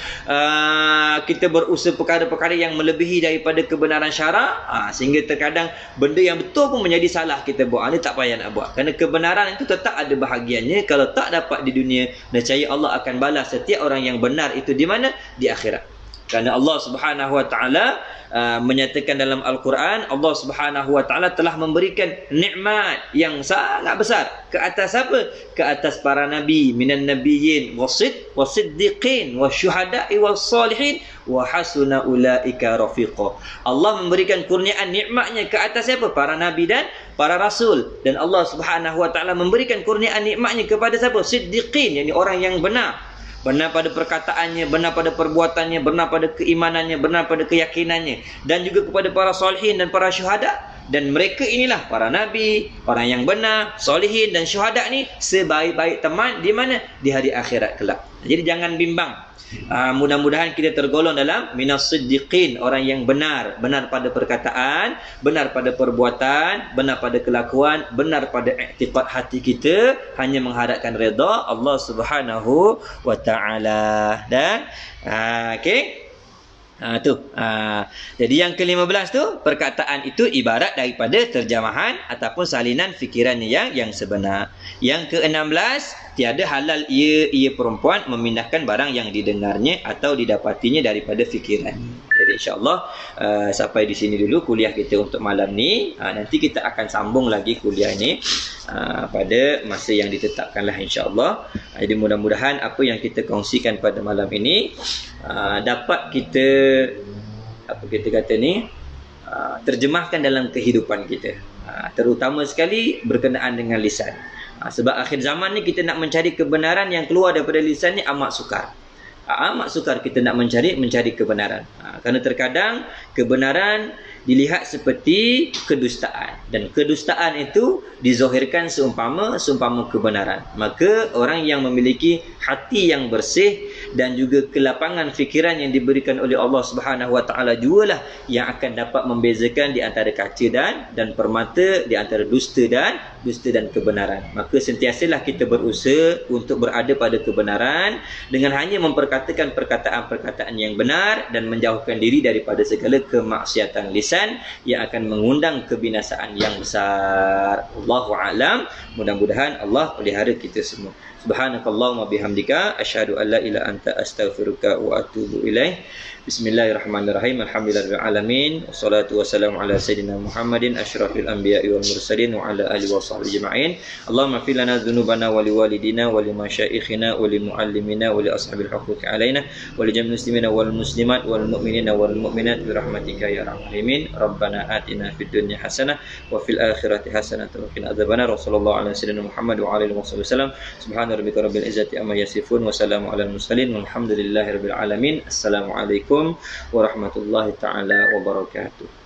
kita berusaha perkara-perkara yang melebihi daripada kebenaran syarak, sehingga terkadang benda yang betul pun menjadi salah kita buat. Ini tak payah nak buat, kerana kebenaran itu tetap ada bahagiannya. Kalau tak dapat di dunia, nescaya Allah akan balas setiap orang yang benar itu di mana? Di akhirat. Kerana Allah Subhanahu Wa Taala menyatakan dalam Al-Quran, Allah Subhanahu Wa Taala telah memberikan nikmat yang sangat besar ke atas apa? Ke atas para nabi, minan nabiyyin wasiddiqin wasyuhada'i wassalihin wa hasuna ulaika rafiqa. Allah memberikan kurniaan nikmatnya ke atas siapa? Para nabi dan para rasul. Dan Allah Subhanahu Wa Taala memberikan kurniaan nikmatnya kepada siapa? Siddiqin, yakni orang yang benar. Benar pada perkataannya, benar pada perbuatannya, benar pada keimanannya, benar pada keyakinannya, dan juga kepada para solihin dan para syuhada. Dan mereka inilah para nabi, orang yang benar, solihin dan syuhada ni sebaik-baik teman di mana? Di hari akhirat kelak. Jadi jangan bimbang. Mudah-mudahan kita tergolong dalam minas siddiqin, orang yang benar pada perkataan, benar pada perbuatan, benar pada kelakuan, benar pada iktiqad hati kita, hanya mengharapkan redha Allah Subhanahu Wa Taala. Dan okey, jadi yang ke-15 tu, perkataan itu ibarat daripada terjemahan ataupun salinan fikirannya yang sebenar. Yang ke-16, tiada halal ia perempuan memindahkan barang yang didengarnya atau didapatinya daripada fikiran. Jadi insya-Allah sampai di sini dulu kuliah kita untuk malam ni. Nanti kita akan sambung lagi kuliah ni pada masa yang ditetapkanlah insya-Allah. Jadi mudah-mudahan apa yang kita kongsikan pada malam ini dapat kita terjemahkan dalam kehidupan kita, terutama sekali berkenaan dengan lisan. Sebab akhir zaman ni kita nak mencari kebenaran yang keluar daripada lisan ni amat sukar. Amat sukar kita nak mencari kebenaran. Kerana terkadang kebenaran dilihat seperti kedustaan, dan kedustaan itu dizahirkan seumpama kebenaran. Maka orang yang memiliki hati yang bersih dan juga kelapangan fikiran yang diberikan oleh Allah Subhanahu Wa Taala jugalah yang akan dapat membezakan di antara kaca dan permata, di antara dusta dan kebenaran. Maka sentiasalah kita berusaha untuk berada pada kebenaran dengan hanya memperkatakan perkataan-perkataan yang benar dan menjauhkan diri daripada segala kemaksiatan lisan yang akan mengundang kebinasaan yang besar. Allahu a'lam. Mudah-mudahan Allah pelihara kita semua. Subhanakallahumma bihamdika asyhadu an la ilaha anta astaghfiruka wa atubu ilaih. Bismillahirrahmanirrahim. Alhamdulillahirabbil alamin. Wassalatu wassalamu ala sayidina Muhammadin asyrafil anbiya'i wal mursalin wa ala alihi washabbihi ajma'in. Allahumma fir lana dzunubana wa liwalidina wa limasyaikhina wa limuallimina wa li ashabil huquqi alaina wa li jami'il muslimina wal muslimat wal mu'minina wal mu'minat bi rahmatika ya arhamar rahimin. Rabbana atina fid dunya hasanah wa fil akhirati hasanah wa qina adzabannar. Sallallahu alaihi wasallam Muhammad wa alihi wasallam. Subhana rabbika rabbil izzati amma yasifun wa salamun alal mursalin walhamdulillahi rabbil alamin. Assalamualaikum warahmatullahi taala wabarakatuh.